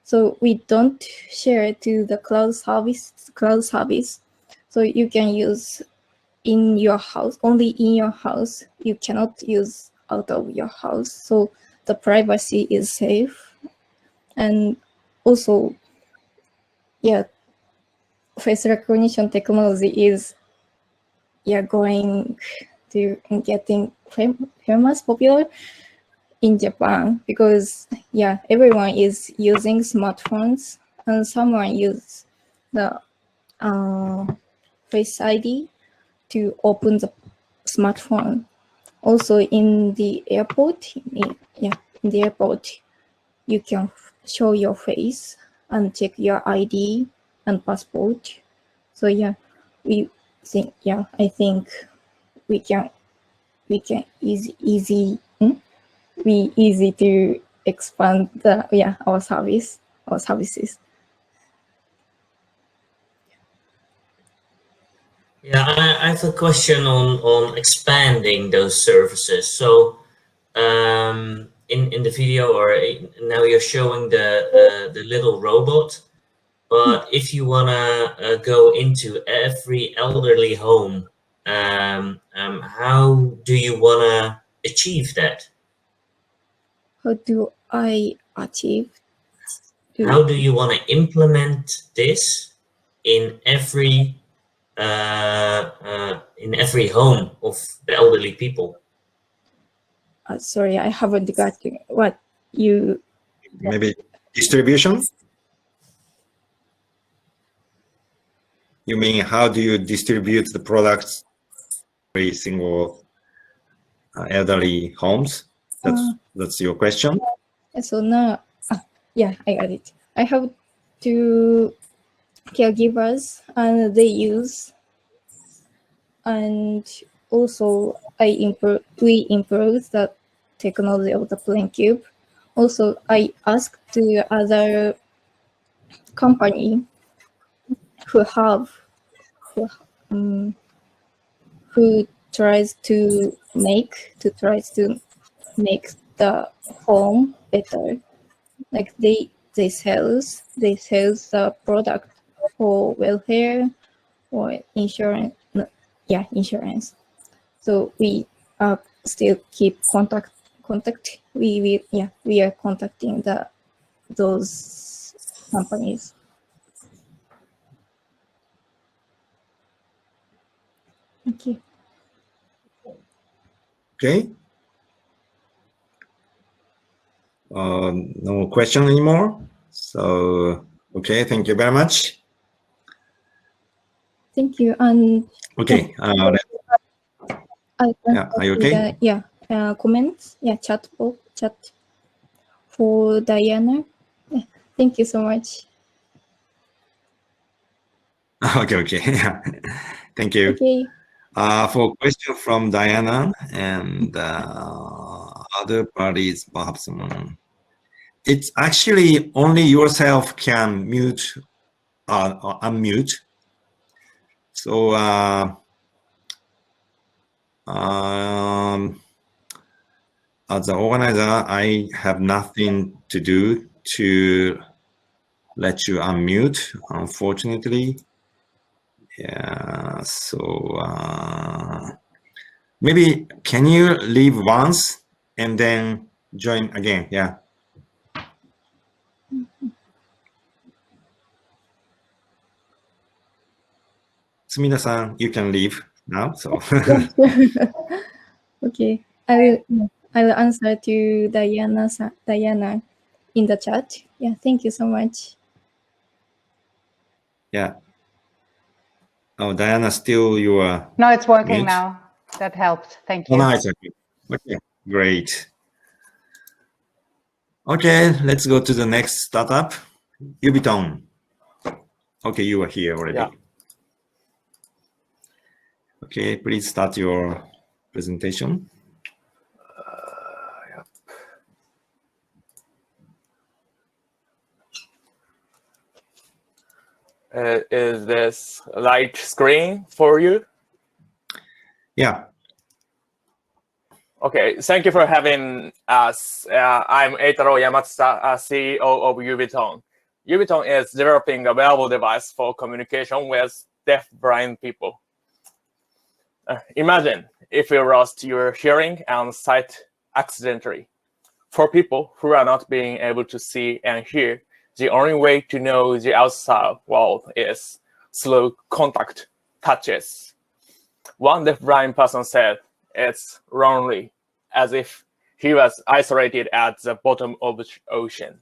So we don't share it to the cloud service. So you can use in your house, only in your house. You cannot use out of your house. So the privacy is safe. And also, yeah, face recognition technology is going to getting famous, popular in Japan, because everyone is using smartphones, and someone use the Face ID to open the smartphone. Also in the airport, in the airport, you can show your face and check your ID and passport. So I think we can easy to expand our services. Yeah, I have a question on expanding those services. So in the video, or now you're showing the little robot, but if you wanna go into every elderly home, how do you wanna achieve that? How do I achieve? How do you want to implement this in every home of the elderly people? Sorry, I haven't got what you. Maybe distribution? You mean how do you distribute the products every single elderly homes? That's your question? So now, I got it. I have two caregivers, and they use, and also we improve the technology of the plane cube. Also, I asked the other company who tries to make the home better. Like they sell the product for welfare or insurance. Insurance. So we still keep contact. We are contacting those companies. Thank you. Okay. No question anymore. So, okay, thank you very much. Thank you. And Okay. Yeah, are you okay? Comments. Chat for Diana. Thank you so much. Okay. Yeah. Thank you. Okay. For question from Diana and other parties, perhaps. It's actually only yourself can mute or unmute. So as the organizer, I have nothing to do to let you unmute, unfortunately. Yeah, so maybe can you leave once and then join again? Yeah. Sumida-san, you can leave now. So Okay. I'll answer to Diana in the chat. Yeah, thank you so much. yeah. Oh, Diana, still you are. No, it's working mute? now. That helped. Thank Oh, you. nice. Okay, great. Okay, let's go to the next startup, Ubiton. Okay, you are here already. Yeah. Okay, please start your presentation. Is this light screen for you? Yeah. Okay, thank you for having us. I'm Eitaro Yamatsuta, CEO of Ubiton. Ubiton is developing a wearable device for communication with deaf-blind people. Imagine if you lost your hearing and sight accidentally. For people who are not being able to see and hear, the only way to know the outside world is through contact, touches. One deaf-blind person said, "It's lonely, as if he was isolated at the bottom of the ocean."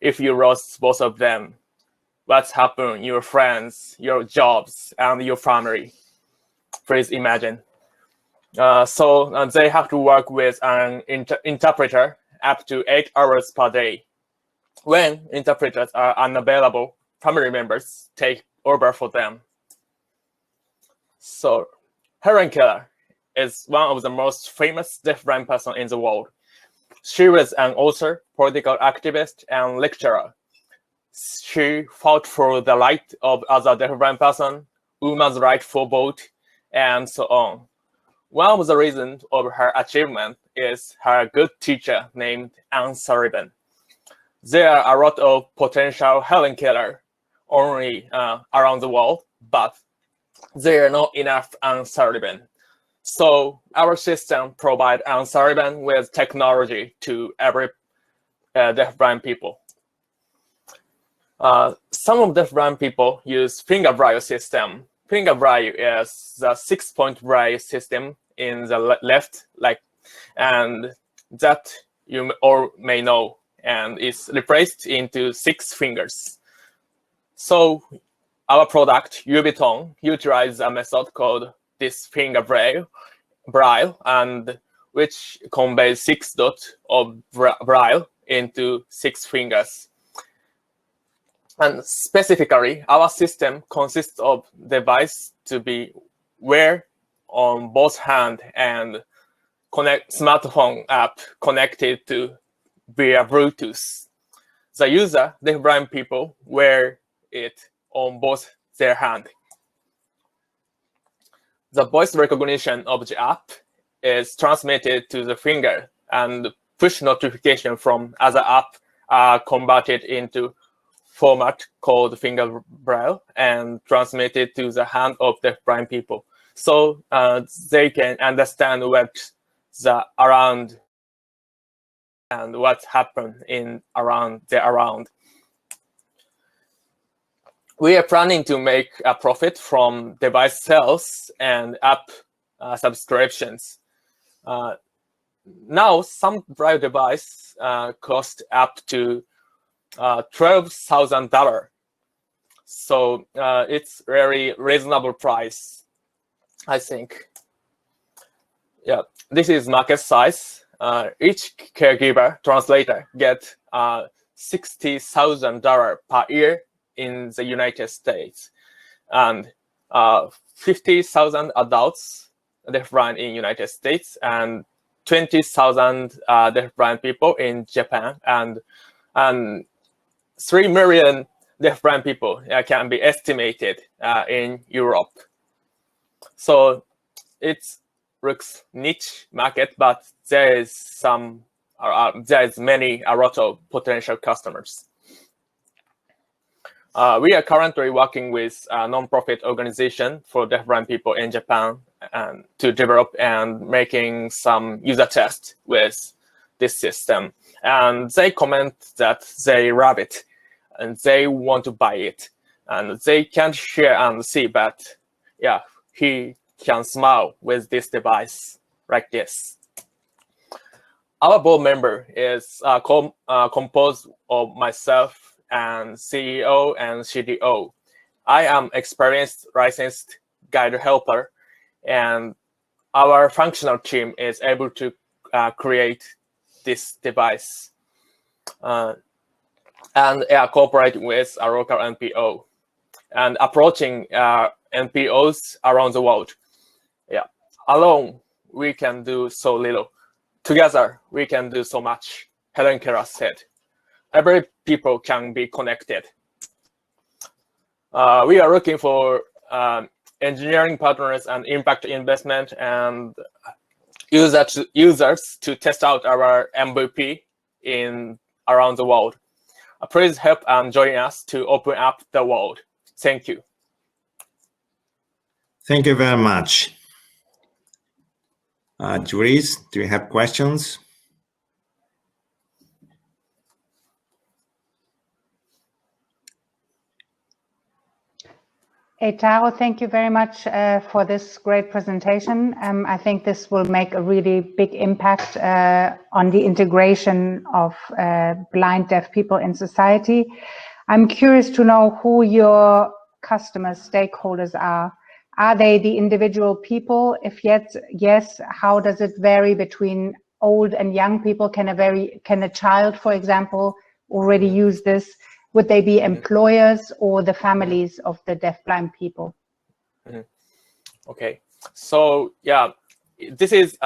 If you lost both of them, what's happened? Your friends, your jobs, and your family. Please imagine. So they have to work with an interpreter up to 8 hours per day. When interpreters are unavailable, family members take over for them. So Helen Keller is one of the most famous deaf-blind person in the world. She was an author, political activist, and lecturer. She fought for the right of other deaf-blind person, women's right for vote, and so on. One of the reasons of her achievement is her good teacher named Anne Sullivan. There are a lot of potential Helen Keller only around the world, but there are not enough Anne Sullivan. So our system provides Anne Sullivan with technology to every deaf-blind people. Some of deaf-blind people use Finger Braille system. Finger Braille is the 6-point Braille system in the left, and that you all may know, and it's replaced into 6 fingers. So our product, Ubiton, utilizes a method called this Finger Braille, and which conveys 6 dots of Braille into 6 fingers. And specifically, our system consists of device to be wear on both hands and smartphone app connected to via Bluetooth. The user, deaf-blind people, wear it on both their hand. The voice recognition of the app is transmitted to the finger, and push notification from other app are converted into format called Finger Braille and transmitted to the hand of deaf-blind people, so they can understand what's around and what happened around. We are planning to make a profit from device sales and app subscriptions. Now some Braille device cost up to $12,000. So it's very reasonable price, I think. Yeah, this is market size. Each caregiver translator get $60,000 per year in the United States, and 50,000 adults deafblind in United States, and 20,000 deafblind people in Japan, and 3 million deafblind people can be estimated in Europe. So it looks niche market, but there is a lot of potential customers. We are currently working with a non-profit organization for deafblind people in Japan and to develop and making some user tests with this system. And they comment that they love it and they want to buy it. And they can't hear and see, but yeah, he can smile with this device like this. Our board member is composed of myself and CEO and CDO. I am experienced licensed guide helper, and our functional team is able to create this device and cooperate with a local NPO and approaching NPOs around the world. Yeah, alone we can do so little. Together we can do so much. Helen Keller said, "Every people can be connected." We are looking for engineering partners and impact investment and users to test out our MVP around the world. Please help and join us to open up the world. Thank you. Thank you very much. Juris, do you have questions? Taro, thank you very much for this great presentation. I think this will make a really big impact on the integration of blind deaf people in society. I'm curious to know who your customers, stakeholders are. Are they the individual people? If yes, how does it vary between old and young people? Can a child, for example, already use this? Would they be employers or the families of the deafblind people? Okay, so yeah, this is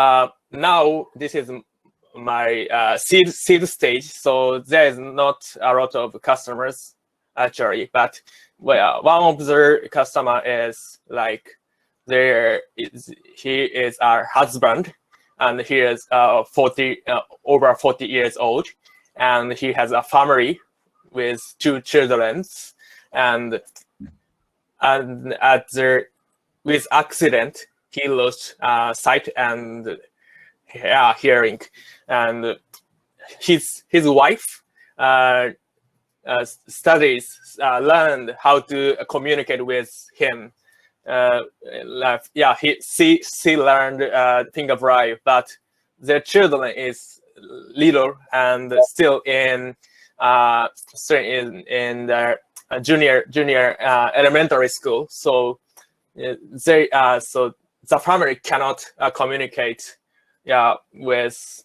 my seed stage, so there is not a lot of customers actually, but well, one of the customer is like he is our husband, and he is over 40 years old, and he has a family with 2 children, and with accident he lost sight and hearing, and his wife learned how to communicate with him. She learned Fingerprint Braille, but their children is little and still in their junior elementary school. So so the family cannot communicate with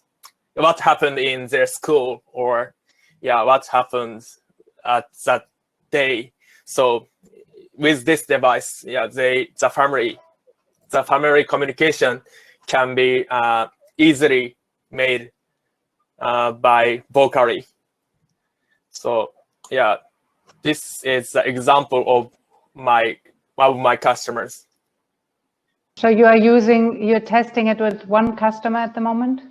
what happened in their school or what happens at that day. So with this device, the family communication can be easily made by vocally. So this is the example of one of my customers. So you're testing it with one customer at the moment?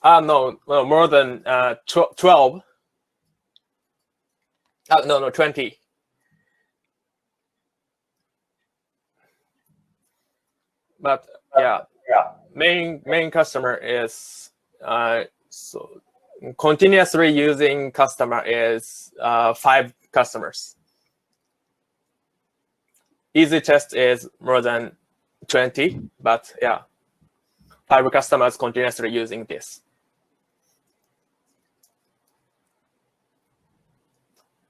No, more than 12. No, 20. But main customer is so continuously using customer is 5 customers. Easy test is more than 20, but 5 customers continuously using this.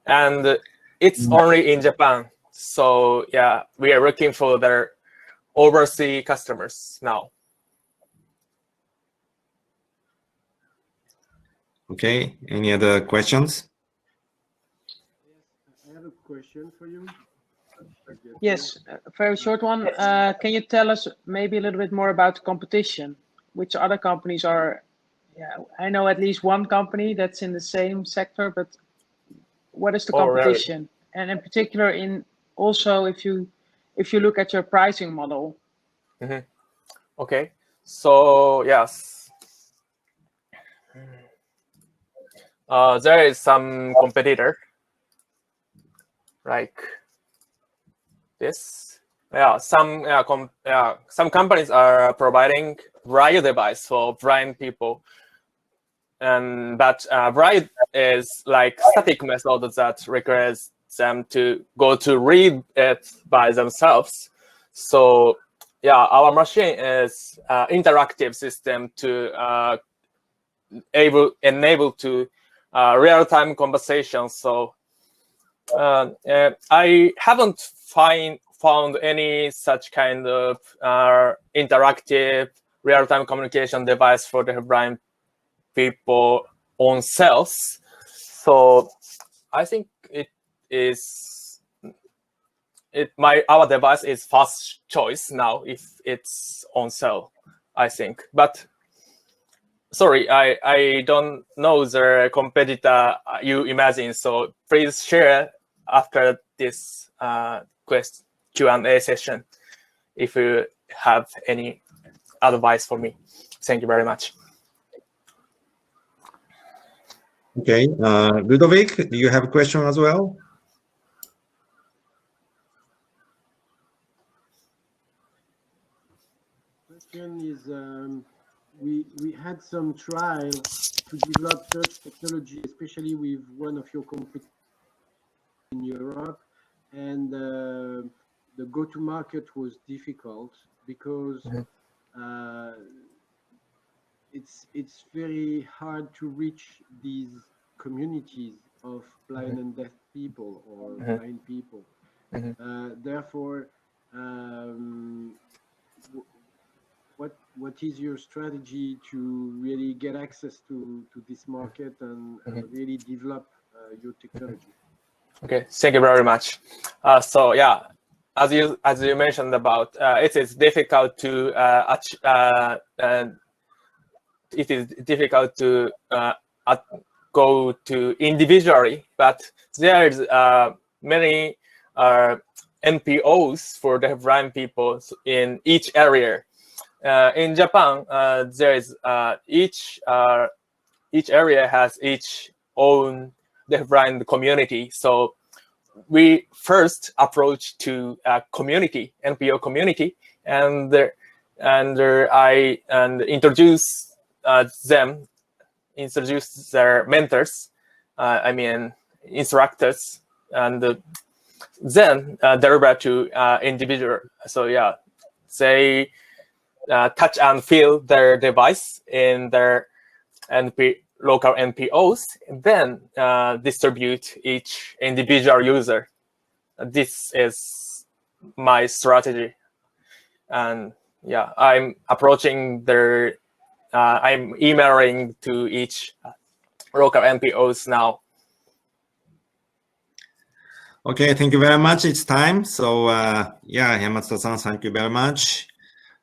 And it's only in Japan. So yeah, we are looking for their overseas customers now. Okay, any other questions? I have a question for you. Yes, a very short one. Can you tell us maybe a little bit more about the competition? Which other companies are? Yeah, I know at least one company that's in the same sector, but what is the competition? Really? And in particular, in also if you look at your pricing model. Mm-hmm. Okay, so yes, there is some competitor like this. Yeah, some companies are providing Braille device for blind people, but Braille is like static method that requires them to go to read it by themselves. So yeah, our machine is interactive system to enable to real-time conversations. So I haven't found any such kind of interactive real-time communication device for the blind people on sales. So I think our device is first choice now if it's on sale, I think. But sorry, I don't know the competitor you imagine. So please share after this Q&A session if you have any advice for me. Thank you very much. Okay, Ludovic, do you have a question as well? Question is, we had some trial to develop such technology, especially with one of your competitors in Europe, and the go-to-market was difficult because it's very hard to reach these communities of blind and deaf people or blind people. Therefore, what is your strategy to really get access to this market and really develop your technology? Okay, thank you very much. So yeah, as you mentioned about, it is difficult to go to individually, but there's many NPOs for the blind people in each area. In Japan, there is each area has its own blind community. So we first approach to a community, NPO community, and introduce their mentors, I mean instructors, and then deliver to individual. So yeah, they touch and feel their device in their local NPOs, and then distribute each individual user. This is my strategy, and yeah, I'm approaching their. I'm emailing to each local NPOs now. Okay, thank you very much. It's time. So yeah, Yamata-san, thank you very much.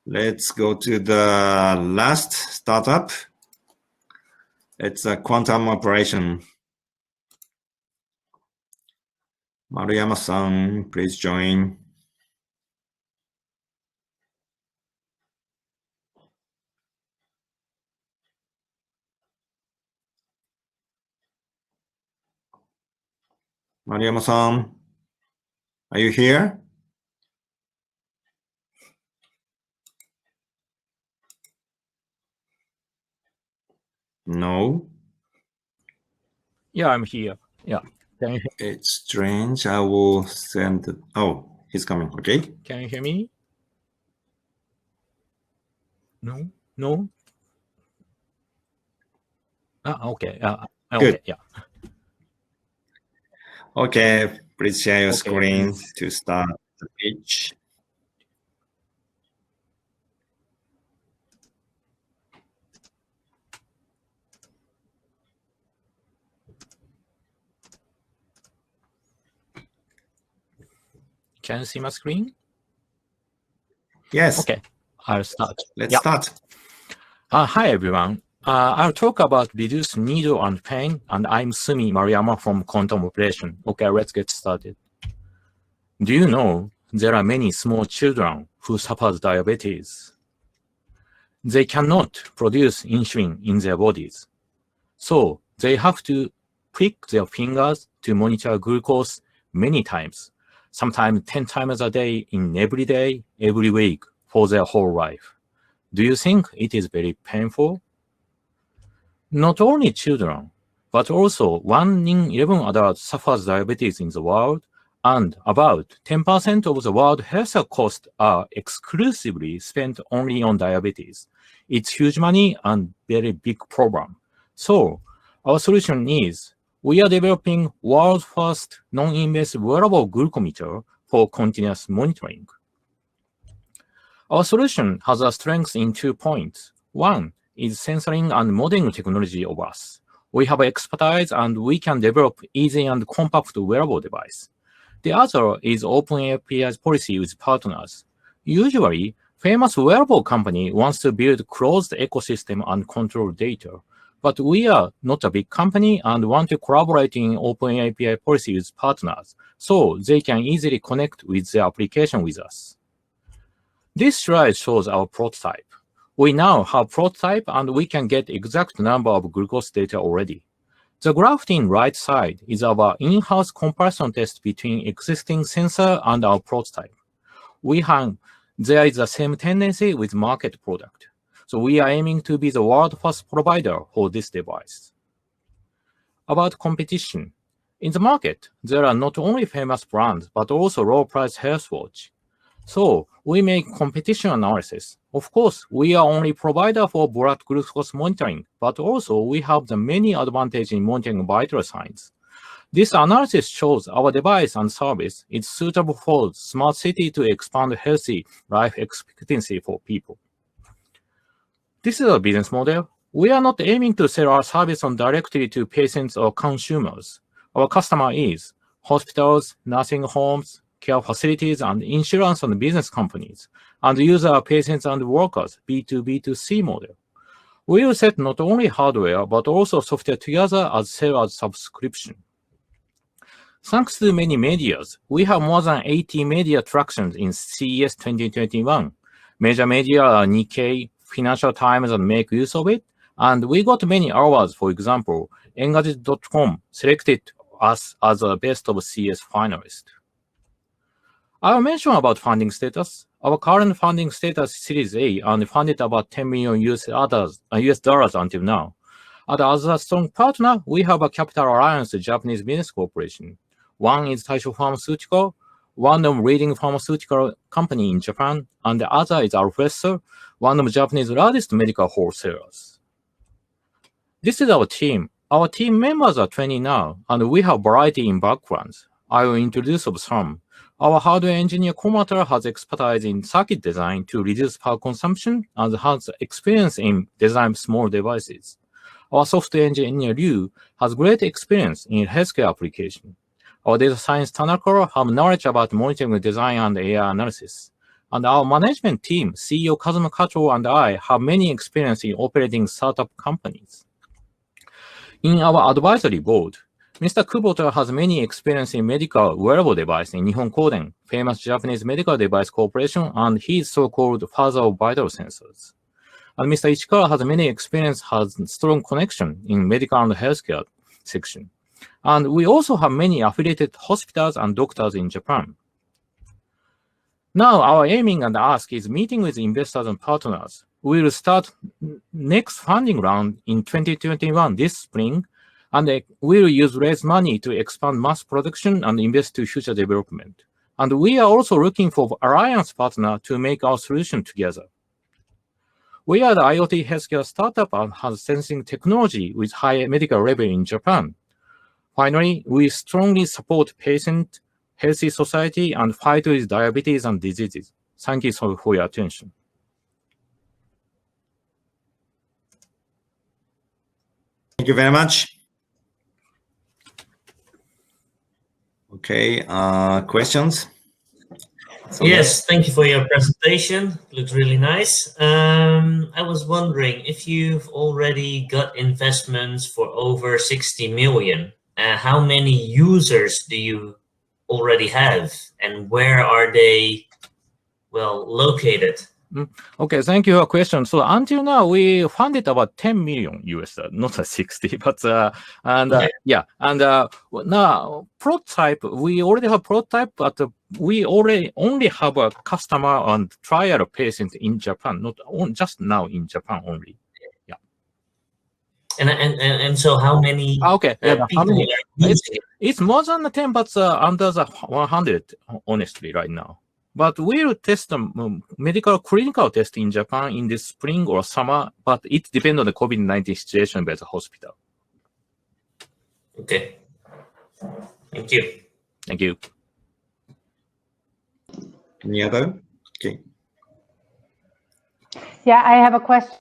Let's go to the last startup. It's a quantum operation. Maruyama-san, please join. Maruyama-san, are you here? No. Yeah, I'm here. Yeah. Can you hear? It's strange. I will send it. Oh, he's coming. Okay. Can you hear me? No. No? Okay. Good. Okay, yeah. Okay, please share your Okay, screen please. to start the page. Can you see my screen? Yes. Okay, I'll start. Let's start. Hi, everyone. I'll talk about reduced needle and pain, and I'm Sumi Mariyama from Quantum Operation. Okay, let's get started. Do you know there are many small children who suffer diabetes? They cannot produce insulin in their bodies, so they have to prick their fingers to monitor glucose many times, sometimes 10 times a day in every day, every week for their whole life. Do you think it is very painful? Not only children, but also 1 in 11 adults suffers diabetes in the world, and about 10% of the world healthcare costs are exclusively spent only on diabetes. It's huge money and very big problem. So our solution is we are developing world's first non-invasive wearable glucometer for continuous monitoring. Our solution has a strength in 2 points. One is sensoring and modeling technology of us. We have expertise and we can develop easy and compact wearable device. The other is open API's policy with partners. Usually, famous wearable company wants to build closed ecosystem and control data. But we are not a big company and want to collaborate in open API policy with partners, so they can easily connect with their application with us. This slide shows our prototype. We now have prototype and we can get exact number of glucose data already. The graph in right side is our in-house comparison test between existing sensor and our prototype. There is the same tendency with market product. So we are aiming to be the world first provider for this device. About competition. In the market, there are not only famous brands, but also low price health watch. So we make competition analysis. Of course, we are only provider for blood glucose monitoring, but also we have the many advantages in monitoring vital signs. This analysis shows our device and service is suitable for smart city to expand healthy life expectancy for people. This is a business model. We are not aiming to sell our service on directly to patients or consumers. Our customer is hospitals, nursing homes, care facilities, and insurance and business companies, and use our patients and workers, B2B2C model. We will set not only hardware, but also software together as sell as subscription. Thanks to many medias, we have more than 80 media attractions in CES 2021. Major media are Nikkei, Financial Times, and make use of it. And we got many awards. For example, Engadget.com selected us as a best of CES finalist. I'll mention about funding status. Our current funding status is Series A and funded about 10 million US dollars until now. And as a strong partner, we have a capital alliance with Japanese business corporation. One is Taisho Pharmaceutical, one of leading pharmaceutical company in Japan, and the other is Alfresser, one of Japanese largest medical wholesalers. This is our team. Our team members are 20 now, and we have variety in backgrounds. I will introduce some. Our hardware engineer Komata has expertise in circuit design to reduce power consumption and has experience in design small devices. Our software engineer Ryu has great experience in healthcare application. Our data science Tanaka have knowledge about monitoring design and AI analysis. And our management team, CEO Kazuma Kato and I, have many experience in operating startup companies. In our advisory board, Mr. Kubota has many experience in medical wearable device in Nihon Koden, famous Japanese medical device corporation, and he is so-called father of vital sensors. And Mr. Ichikawa has many experience, has strong connection in medical and healthcare section. And we also have many affiliated hospitals and doctors in Japan. Now our aiming and ask is meeting with investors and partners. We will start next funding round in 2021 this spring, and we will raise money to expand mass production and invest to future development. And we are also looking for alliance partner to make our solution together. we are the IoT healthcare startup and has sensing technology with high medical level in Japan. Finally, we strongly support patient, healthy society, and fight with diabetes and diseases. Thank you so for your attention. Thank you very much. Okay, questions? Yes, thank you for your presentation. Looks really nice. I was wondering if you've already got investments for over 60 million. How many users do you already have, and where are they, well, located? Okay, thank you for your question. So until now, we funded about 10 million US, not 60, but now prototype, we already have prototype, but we already only have a customer and trial patient in Japan, not just now in Japan only. Yeah. And so how many people are using it? It's more than 10, but under the 100, honestly, right now. But we'll test the medical clinical test in Japan in the spring or summer, but it depends on the COVID-19 situation by the hospital. Okay. Thank you. Thank you. Any other? Okay. Yeah, I have a question.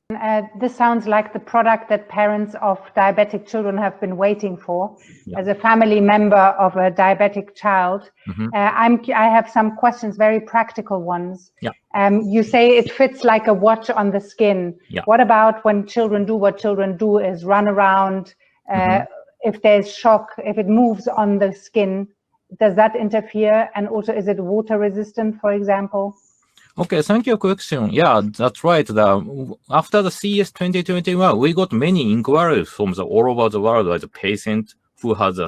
This sounds like the product that parents of diabetic children have been waiting for. Yeah. As a family member of a diabetic child, I have some questions, very practical ones. Yeah. You say it fits like a watch on the skin. Yeah. What about when children do what children do, is run around? If there's shock, if it moves on the skin, does that interfere? And also, is it water resistant, for example? Okay, thank you for your question. Yeah, that's right. After the CES 2021, we got many inquiries from all over the world as a patient who has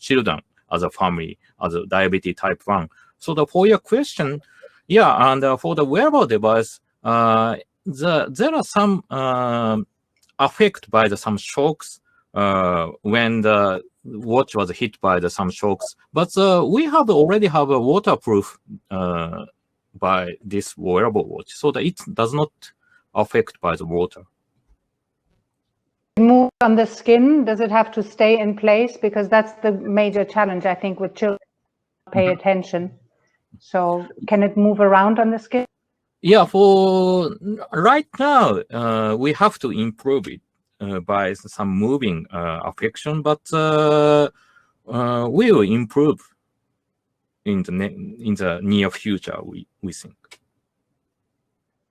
children as a family, as a diabetes type 1. So for your question, yeah, and for the wearable device, there are some affected by some shocks when the watch was hit by some shocks. But we already have a waterproof by this wearable watch, so that it does not affect by the water. Move on the skin, does it have to stay in place? Because that's the major challenge, I think, with children pay attention. So can it move around on the skin? Yeah, for right now, we have to improve it by some moving affection, but we will improve in the near future, we think.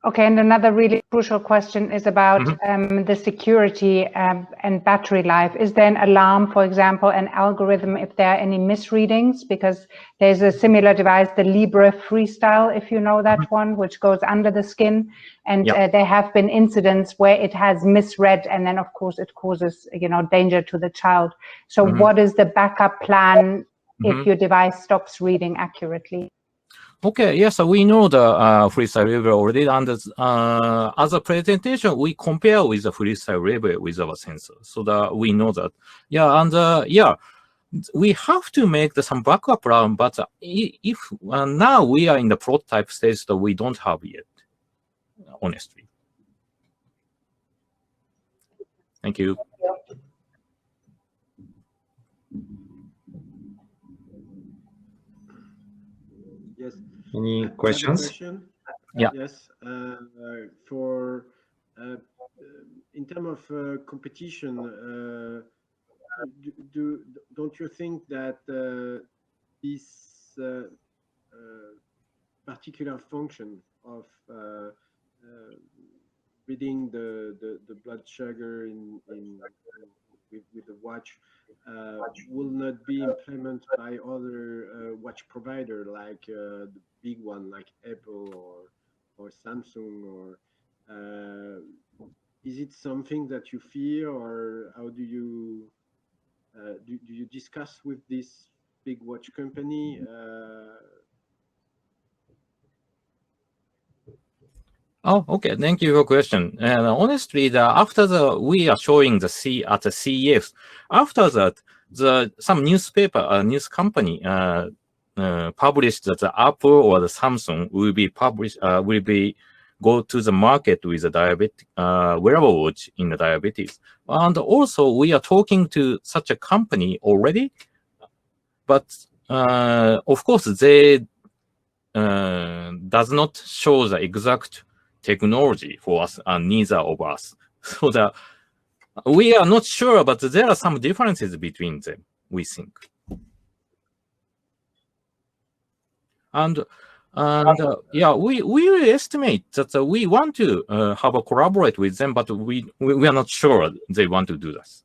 Okay, and another really crucial question is about the security and battery life. Is there an alarm, for example, an algorithm if there are any misreadings? Because there's a similar device, the Libre Freestyle, if you know that one, which goes under the skin. And there have been incidents where it has misread, and then, of course, it causes, danger to the child. So what is the backup plan if your device stops reading accurately? Okay, yes, we know the freestyle level already. And as a presentation, we compare with the freestyle level with our sensor, so that we know that. Yeah, and we have to make some backup plan, but if now we are in the prototype stage that we don't have yet, honestly. Thank you. Yes. Any questions? Question? Yeah. Yes. In terms of competition, don't you think that this particular function of reading the blood sugar with the watch will not be implemented by other watch provider like the big one like Apple or Samsung, or is it something that you fear, or how do you discuss with this big watch company? Oh, okay. Thank you for your question. And honestly, after we are showing at the CES, after that, some newspaper, news company published that the Apple or the Samsung will be go to the market with a diabetic wearable watch in the diabetes. And also, we are talking to such a company already, but of course, they does not show the exact technology for us, and neither of us. So that we are not sure, but there are some differences between them, we think. And yeah, we estimate that we want to have a collaborate with them, but we are not sure they want to do this.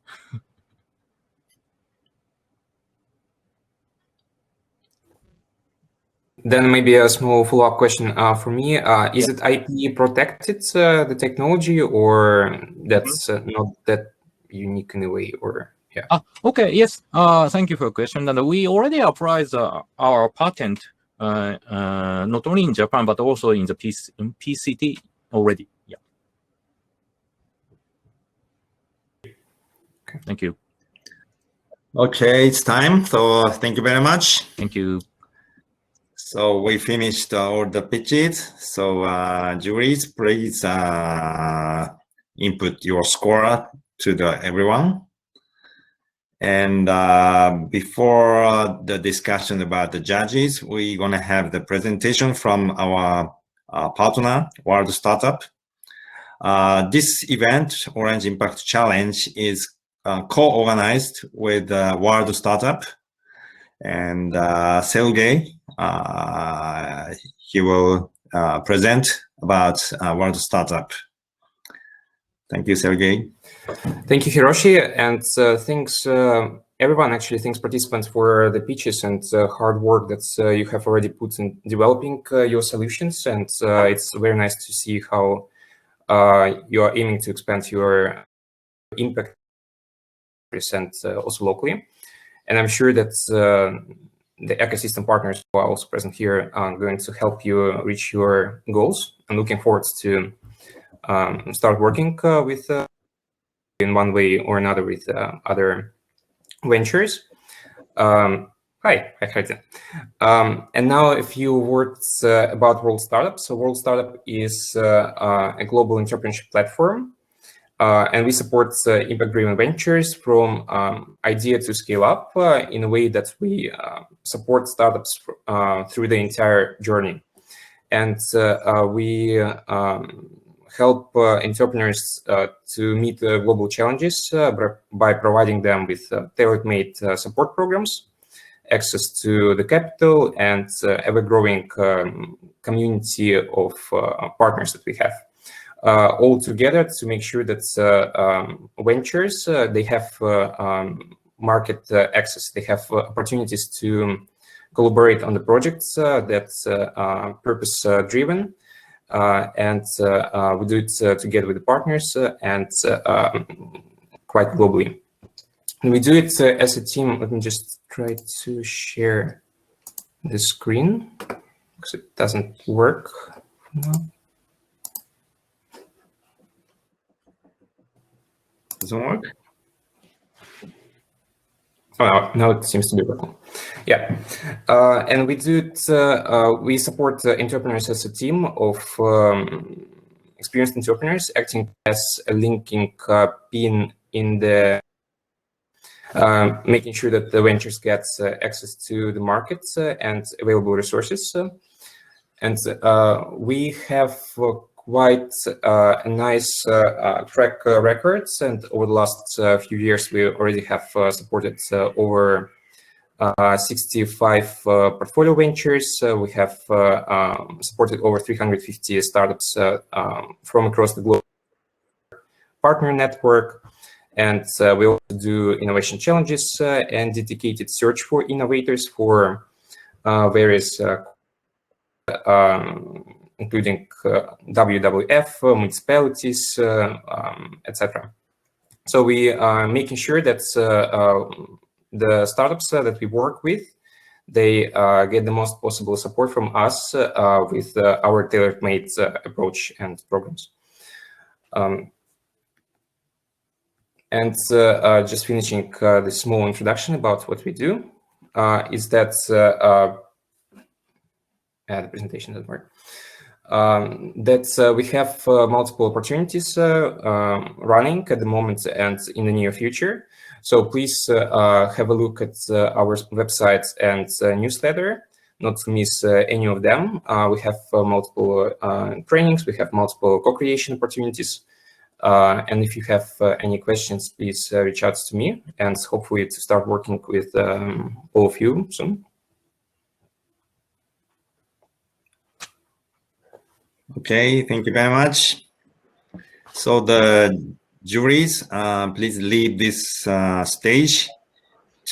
Then maybe a small follow-up question for me. Is it IP protected, the technology, or that's not that unique in a way, or yeah? Okay, yes. Thank you for your question. And we already applied our patent not only in Japan, but also in the PCT already. Yeah. Okay. Thank you. Okay, it's time. So thank you very much. Thank you. So we finished all the pitches. So juries, please input your score to everyone. And before the discussion about the judges, we're going to have the presentation from our partner, World Startup. This event, Orange Impact Challenge, is co-organized with World Startup. And Sergey, he will present about World Startup. Thank you, Sergey. Thank you, Hiroshi, and thanks everyone. Actually, thanks participants for the pitches and hard work that you have already put in developing your solutions. And it's very nice to see how you are aiming to expand your impact and also locally. And I'm sure that the ecosystem partners who are also present here are going to help you reach your goals. I'm looking forward to start working with in one way or another with other ventures. Hi, Heidi. And now a few words about World Startup. So World Startup is a global entrepreneurship platform. And we support impact-driven ventures from idea to scale up in a way that we support startups through the entire journey. And we help entrepreneurs to meet global challenges by providing them with tailor-made support programs, access to the capital, and ever-growing community of partners that we have. All together to make sure that ventures, they have market access, they have opportunities to collaborate on the projects that's purpose-driven, and we do it together with the partners and quite globally. And we do it as a team. Let me just try to share the screen because it doesn't work now. Doesn't work? Oh, now it seems to be working. Yeah, and we do it. We support entrepreneurs as a team of experienced entrepreneurs acting as a linking pin in the making sure that the ventures get access to the markets and available resources. And we have quite a nice track records, and over the last few years, we already have supported over 65 portfolio ventures. We have supported over 350 startups from across the globe partner network. And we also do innovation challenges and dedicated search for innovators for various including WWF, municipalities, etc. So we are making sure that the startups that we work with, they get the most possible support from us with our tailor-made approach and programs. And just finishing the small introduction about what we do is that the presentation doesn't work. that we have multiple opportunities running at the moment and in the near future. So please have a look at our website and newsletter, not to miss any of them. We have multiple trainings, we have multiple co-creation opportunities. And if you have any questions, please reach out to me, and hopefully to start working with all of you soon. Okay, thank you very much. So the juries, please leave this stage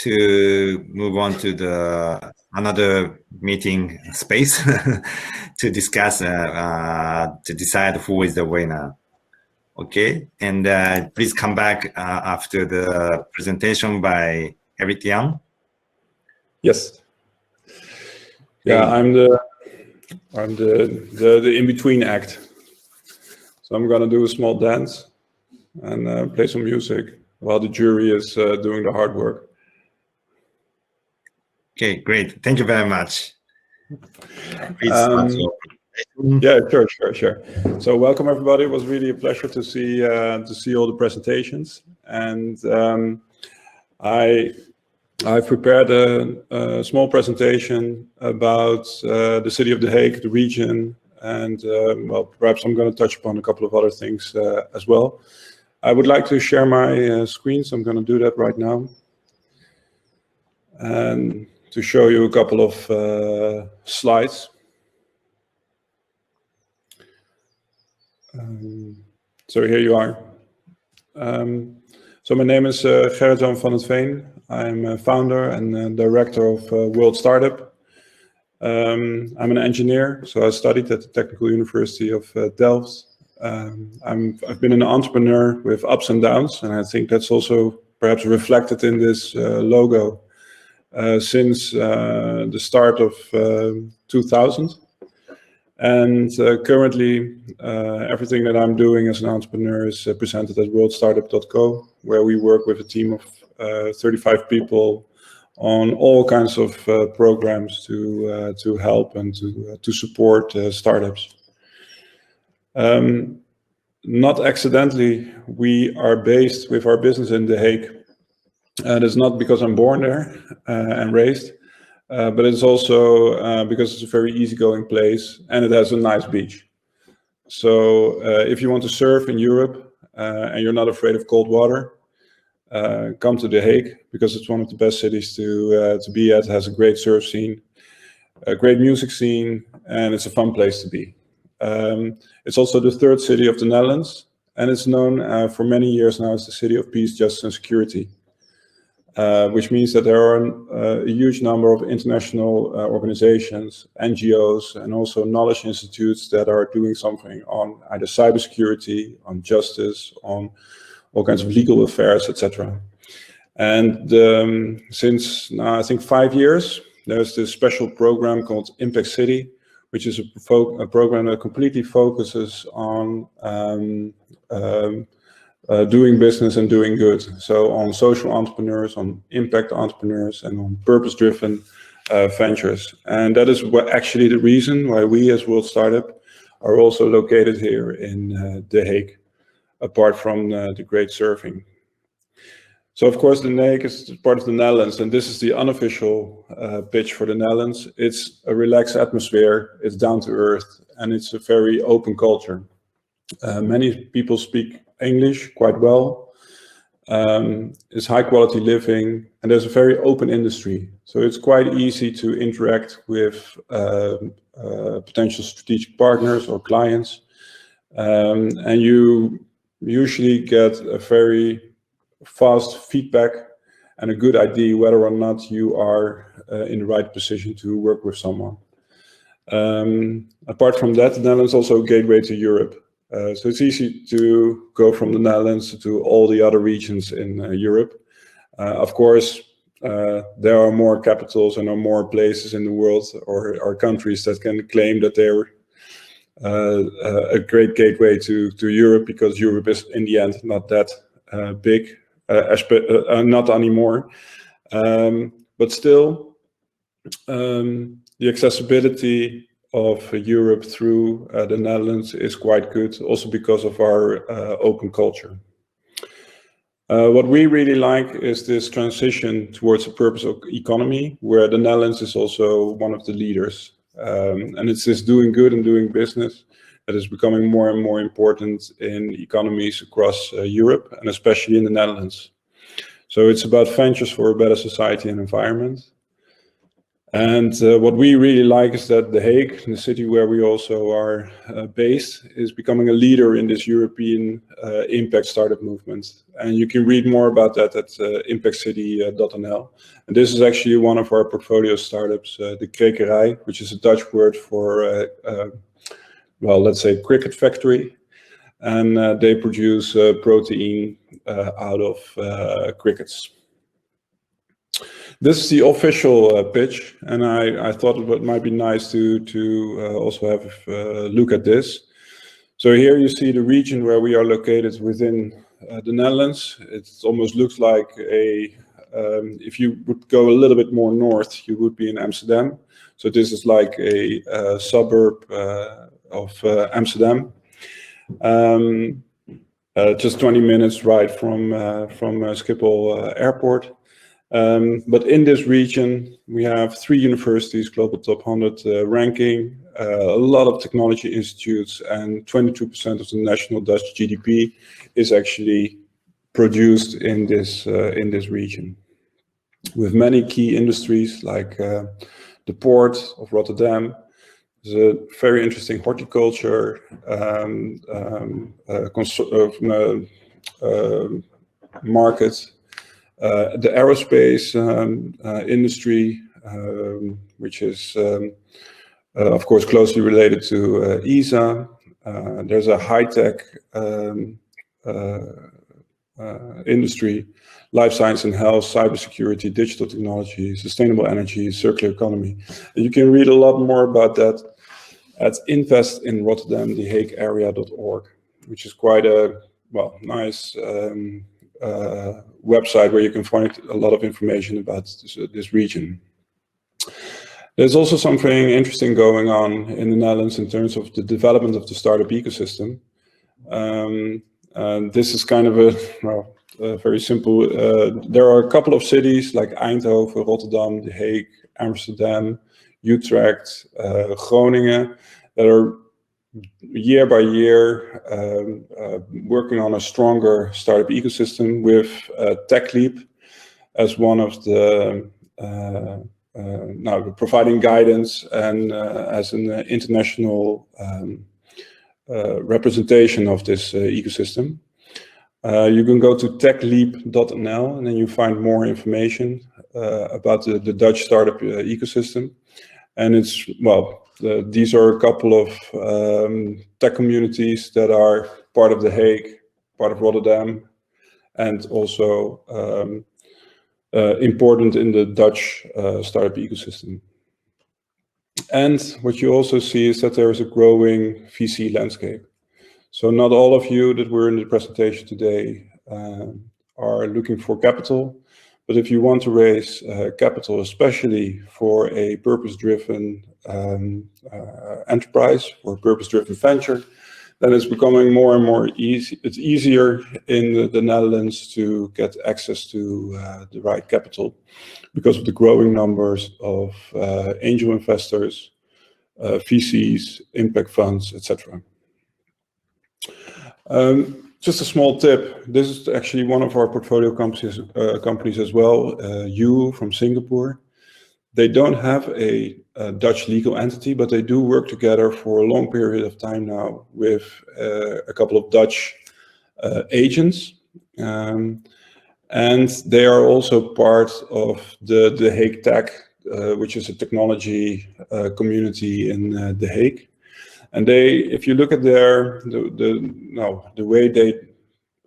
to move on to the another meeting space to discuss, to decide who is the winner. Okay, and please come back after the presentation by Eric Young. Yes. Yeah, I'm the in-between act. So I'm gonna do a small dance and play some music while the jury is doing the hard work. Okay, great. Thank you very much. Please, yeah, sure. So welcome everybody. It was really a pleasure to see all the presentations, and I've prepared a small presentation about the city of The Hague, the region, and well, perhaps I'm going to touch upon a couple of other things as well. I would like to share my screen, so I'm going to do that right now, and to show you a couple of slides. So here you are. So my name is Gerrit-Jan van het Veen. I'm a founder and director of World Startup. I'm an engineer, so I studied at the Technical University of Delft. I've been an entrepreneur with ups and downs, and I think that's also perhaps reflected in this logo since the start of 2000. And currently, everything that I'm doing as an entrepreneur is presented at worldstartup.co, where we work with a team of 35 people on all kinds of programs to help and to support startups. Not accidentally, we are based with our business in The Hague. That's not because I'm born there and raised, but it's also because it's a very easygoing place and it has a nice beach. So if you want to surf in Europe and you're not afraid of cold water, come to The Hague, because it's one of the best cities to be at. It has a great surf scene, a great music scene, and it's a fun place to be. It's also the third city of the Netherlands, and it's known for many years now as the city of peace, justice, and security. Which means that there are a huge number of international organizations, NGOs, and also knowledge institutes that are doing something on either cybersecurity, on justice, on all kinds of legal affairs, etc. And since now, I think 5 years, there's this special program called Impact City, which is a program that completely focuses on doing business and doing good. So on social entrepreneurs, on impact entrepreneurs, and on purpose-driven ventures. And that is actually the reason why we as World Startup are also located here in The Hague, apart from the great surfing. So of course, The Hague is part of the Netherlands, and this is the unofficial pitch for the Netherlands. It's a relaxed atmosphere, it's down to earth, and it's a very open culture. Many people speak English quite well. It's high quality living, and there's a very open industry. So it's quite easy to interact with potential strategic partners or clients. And you usually get a very fast feedback and a good idea whether or not you are in the right position to work with someone. Apart from that, the Netherlands is also a gateway to Europe. So it's easy to go from the Netherlands to all the other regions in Europe. Of course, there are more capitals and are more places in the world or countries that can claim that they're a great gateway to Europe, because Europe is in the end not that big, not anymore. But still, the accessibility of Europe through the Netherlands is quite good, also because of our open culture. What we really like is this transition towards a purposeful economy, where the Netherlands is also one of the leaders. And it's this doing good and doing business that is becoming more and more important in economies across Europe, and especially in the Netherlands. So it's about ventures for a better society and environment. And what we really like is that The Hague, the city where we also are based, is becoming a leader in this European impact startup movement. And you can read more about that at impactcity.nl. And this is actually one of our portfolio startups, the Kwekerij, which is a Dutch word for, well, let's say cricket factory. And they produce protein out of crickets. This is the official pitch, and I thought it might be nice to also have a look at this. So here you see the region where we are located within the Netherlands. It almost looks like a, if you would go a little bit more north, you would be in Amsterdam. So this is like a suburb of Amsterdam. Just 20 minutes ride from Schiphol Airport. But in this region, we have 3 universities, global top 100 ranking, a lot of technology institutes, and 22% of the national Dutch GDP is actually produced in this region. With many key industries like the port of Rotterdam. There's a very interesting horticulture, market. The aerospace industry, which is, of course, closely related to ESA. There's a high-tech industry, life science and health, cybersecurity, digital technology, sustainable energy, circular economy. And you can read a lot more about that at investinrotterdamthehaguearea.org, which is quite a, well, nice website where you can find a lot of information about this region. There's also something interesting going on in the Netherlands in terms of the development of the startup ecosystem. This is kind of a, well, very simple. There are a couple of cities like Eindhoven, Rotterdam, The Hague, Amsterdam, Utrecht, Groningen that are year by year working on a stronger startup ecosystem with TechLeap as one of the now providing guidance and as an international representation of this ecosystem. You can go to techleap.nl and then you find more information about the Dutch startup ecosystem. And it's, well, these are a couple of tech communities that are part of The Hague, part of Rotterdam, and also important in the Dutch startup ecosystem. And what you also see is that there is a growing VC landscape. So not all of you that were in the presentation today are looking for capital, but if you want to raise capital, especially for a purpose-driven enterprise or a purpose-driven venture, then it's becoming more and more easy. It's easier in the Netherlands to get access to the right capital because of the growing numbers of angel investors, VCs, impact funds, etc. Just a small tip. This is actually one of our portfolio companies as well, You from Singapore. They don't have a Dutch legal entity, but they do work together for a long period of time now with a couple of Dutch agents. And they are also part of the Hague Tech, which is a technology community in The Hague. And they, if you look at their the way they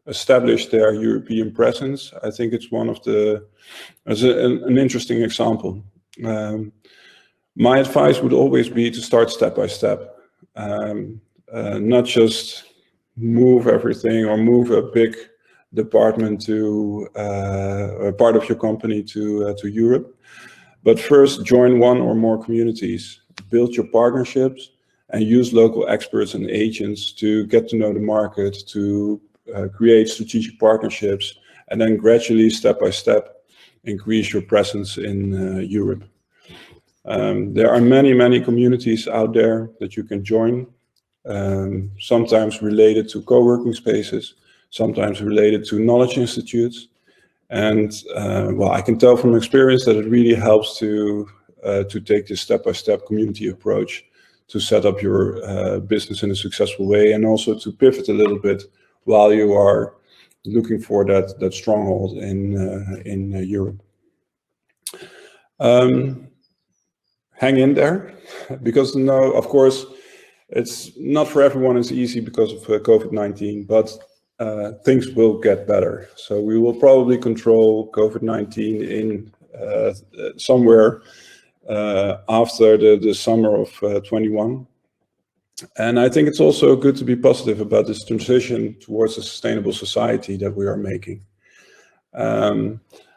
established their European presence, I think it's one of the an interesting example. My advice would always be to start step by step, not just move everything or move a big department to a part of your company to Europe. But first, join one or more communities, build your partnerships, and use local experts and agents to get to know the market, to create strategic partnerships, and then gradually, step by step, increase your presence in Europe. There are many, many communities out there that you can join, sometimes related to co-working spaces, sometimes related to knowledge institutes. And well, I can tell from experience that it really helps to take this step-by-step community approach to set up your business in a successful way, and also to pivot a little bit while you are looking for that stronghold in Europe. Hang in there, because no, of course, it's not for everyone it's easy because of COVID-19, but things will get better. So we will probably control COVID-19 in somewhere after the summer of 21. And I think it's also good to be positive about this transition towards a sustainable society that we are making.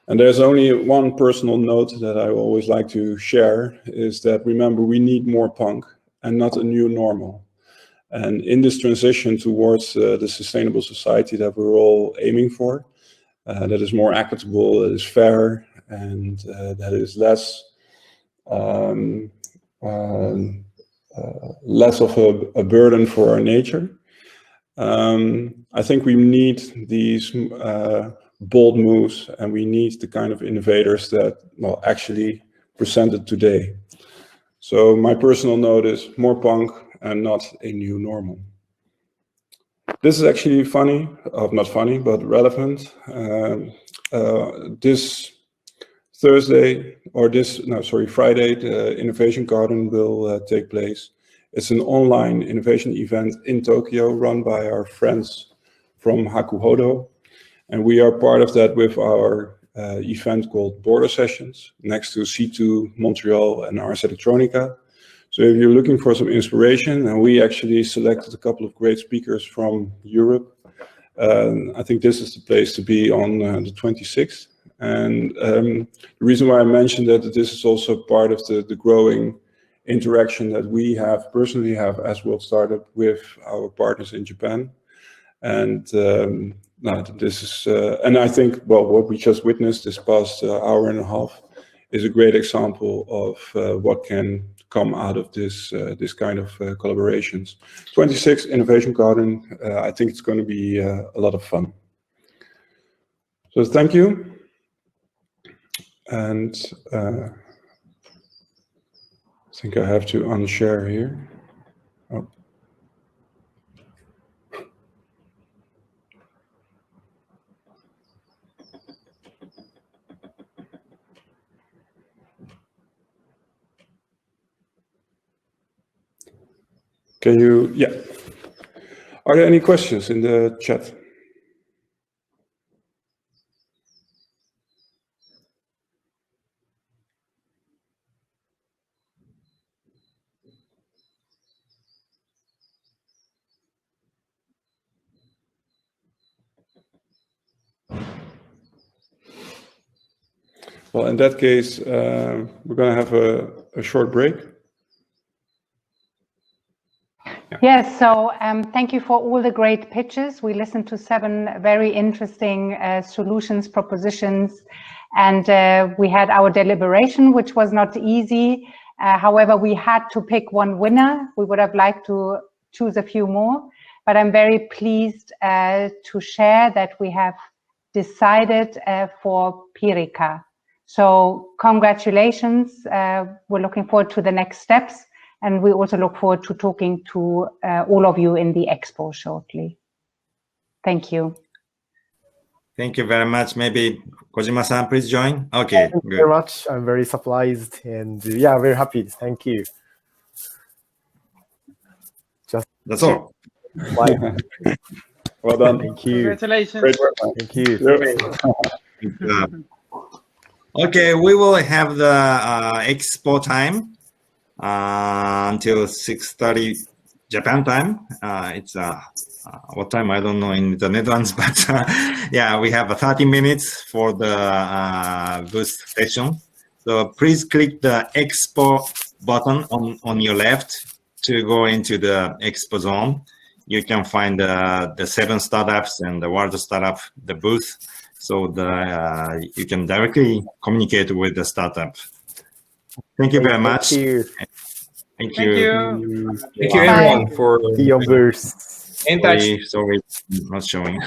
And there's only one personal note that I always like to share, is that remember, we need more punk and not a new normal. And in this transition towards the sustainable society that we're all aiming for, that is more equitable, that is fair, and that is less of a burden for our nature. I think we need these bold moves, and we need the kind of innovators that, well, actually presented today. So my personal note is more punk and not a new normal. This is actually funny, not funny, but relevant. This Thursday, or Friday, the Innovation Garden will take place. It's an online innovation event in Tokyo run by our friends from Hakuhodo. And we are part of that with our event called Border Sessions, next to C2 Montreal and Ars Electronica. So if you're looking for some inspiration, and we actually selected a couple of great speakers from Europe, I think this is the place to be on the 26th. And the reason why I mentioned that this is also part of the growing interaction that we personally have as World Startup with our partners in Japan. And this is, and I think, well, what we just witnessed this past hour and a half is a great example of what can come out of this kind of collaborations. 26th Innovation Garden, I think it's going to be a lot of fun. So thank you. And I think I have to unshare here. Oh. Can you, yeah. Are there any questions in the chat? Well, in that case, we're going to have a short break. Yes, so thank you for all the great pitches. We listened to 7 very interesting solutions, propositions, and we had our deliberation, which was not easy. However, we had to pick one winner. We would have liked to choose a few more, but I'm very pleased to share that we have decided for Pirica. So congratulations. We're looking forward to the next steps. And we also look forward to talking to all of you in the expo shortly. Thank you. Thank you very much. Maybe Kojima-san, please join. Okay, Thank you very much. I'm very surprised and yeah, very happy. Thank you. That's all. Well done. Thank you. Congratulations. Great work. Thank you. Okay, we will have the expo time until 6:30 Japan time. It's what time? I don't know in the Netherlands, but yeah, we have 30 minutes for the booth session. So please click the Expo button on your left to go into the Expo zone. You can find the 7 startups and the World Startup, the booth. So you can directly communicate with the startup. Thank you very much. Thank you. Thank Thank you. you. Thank you, everyone, for See you on verse. in touch. Sorry, not showing.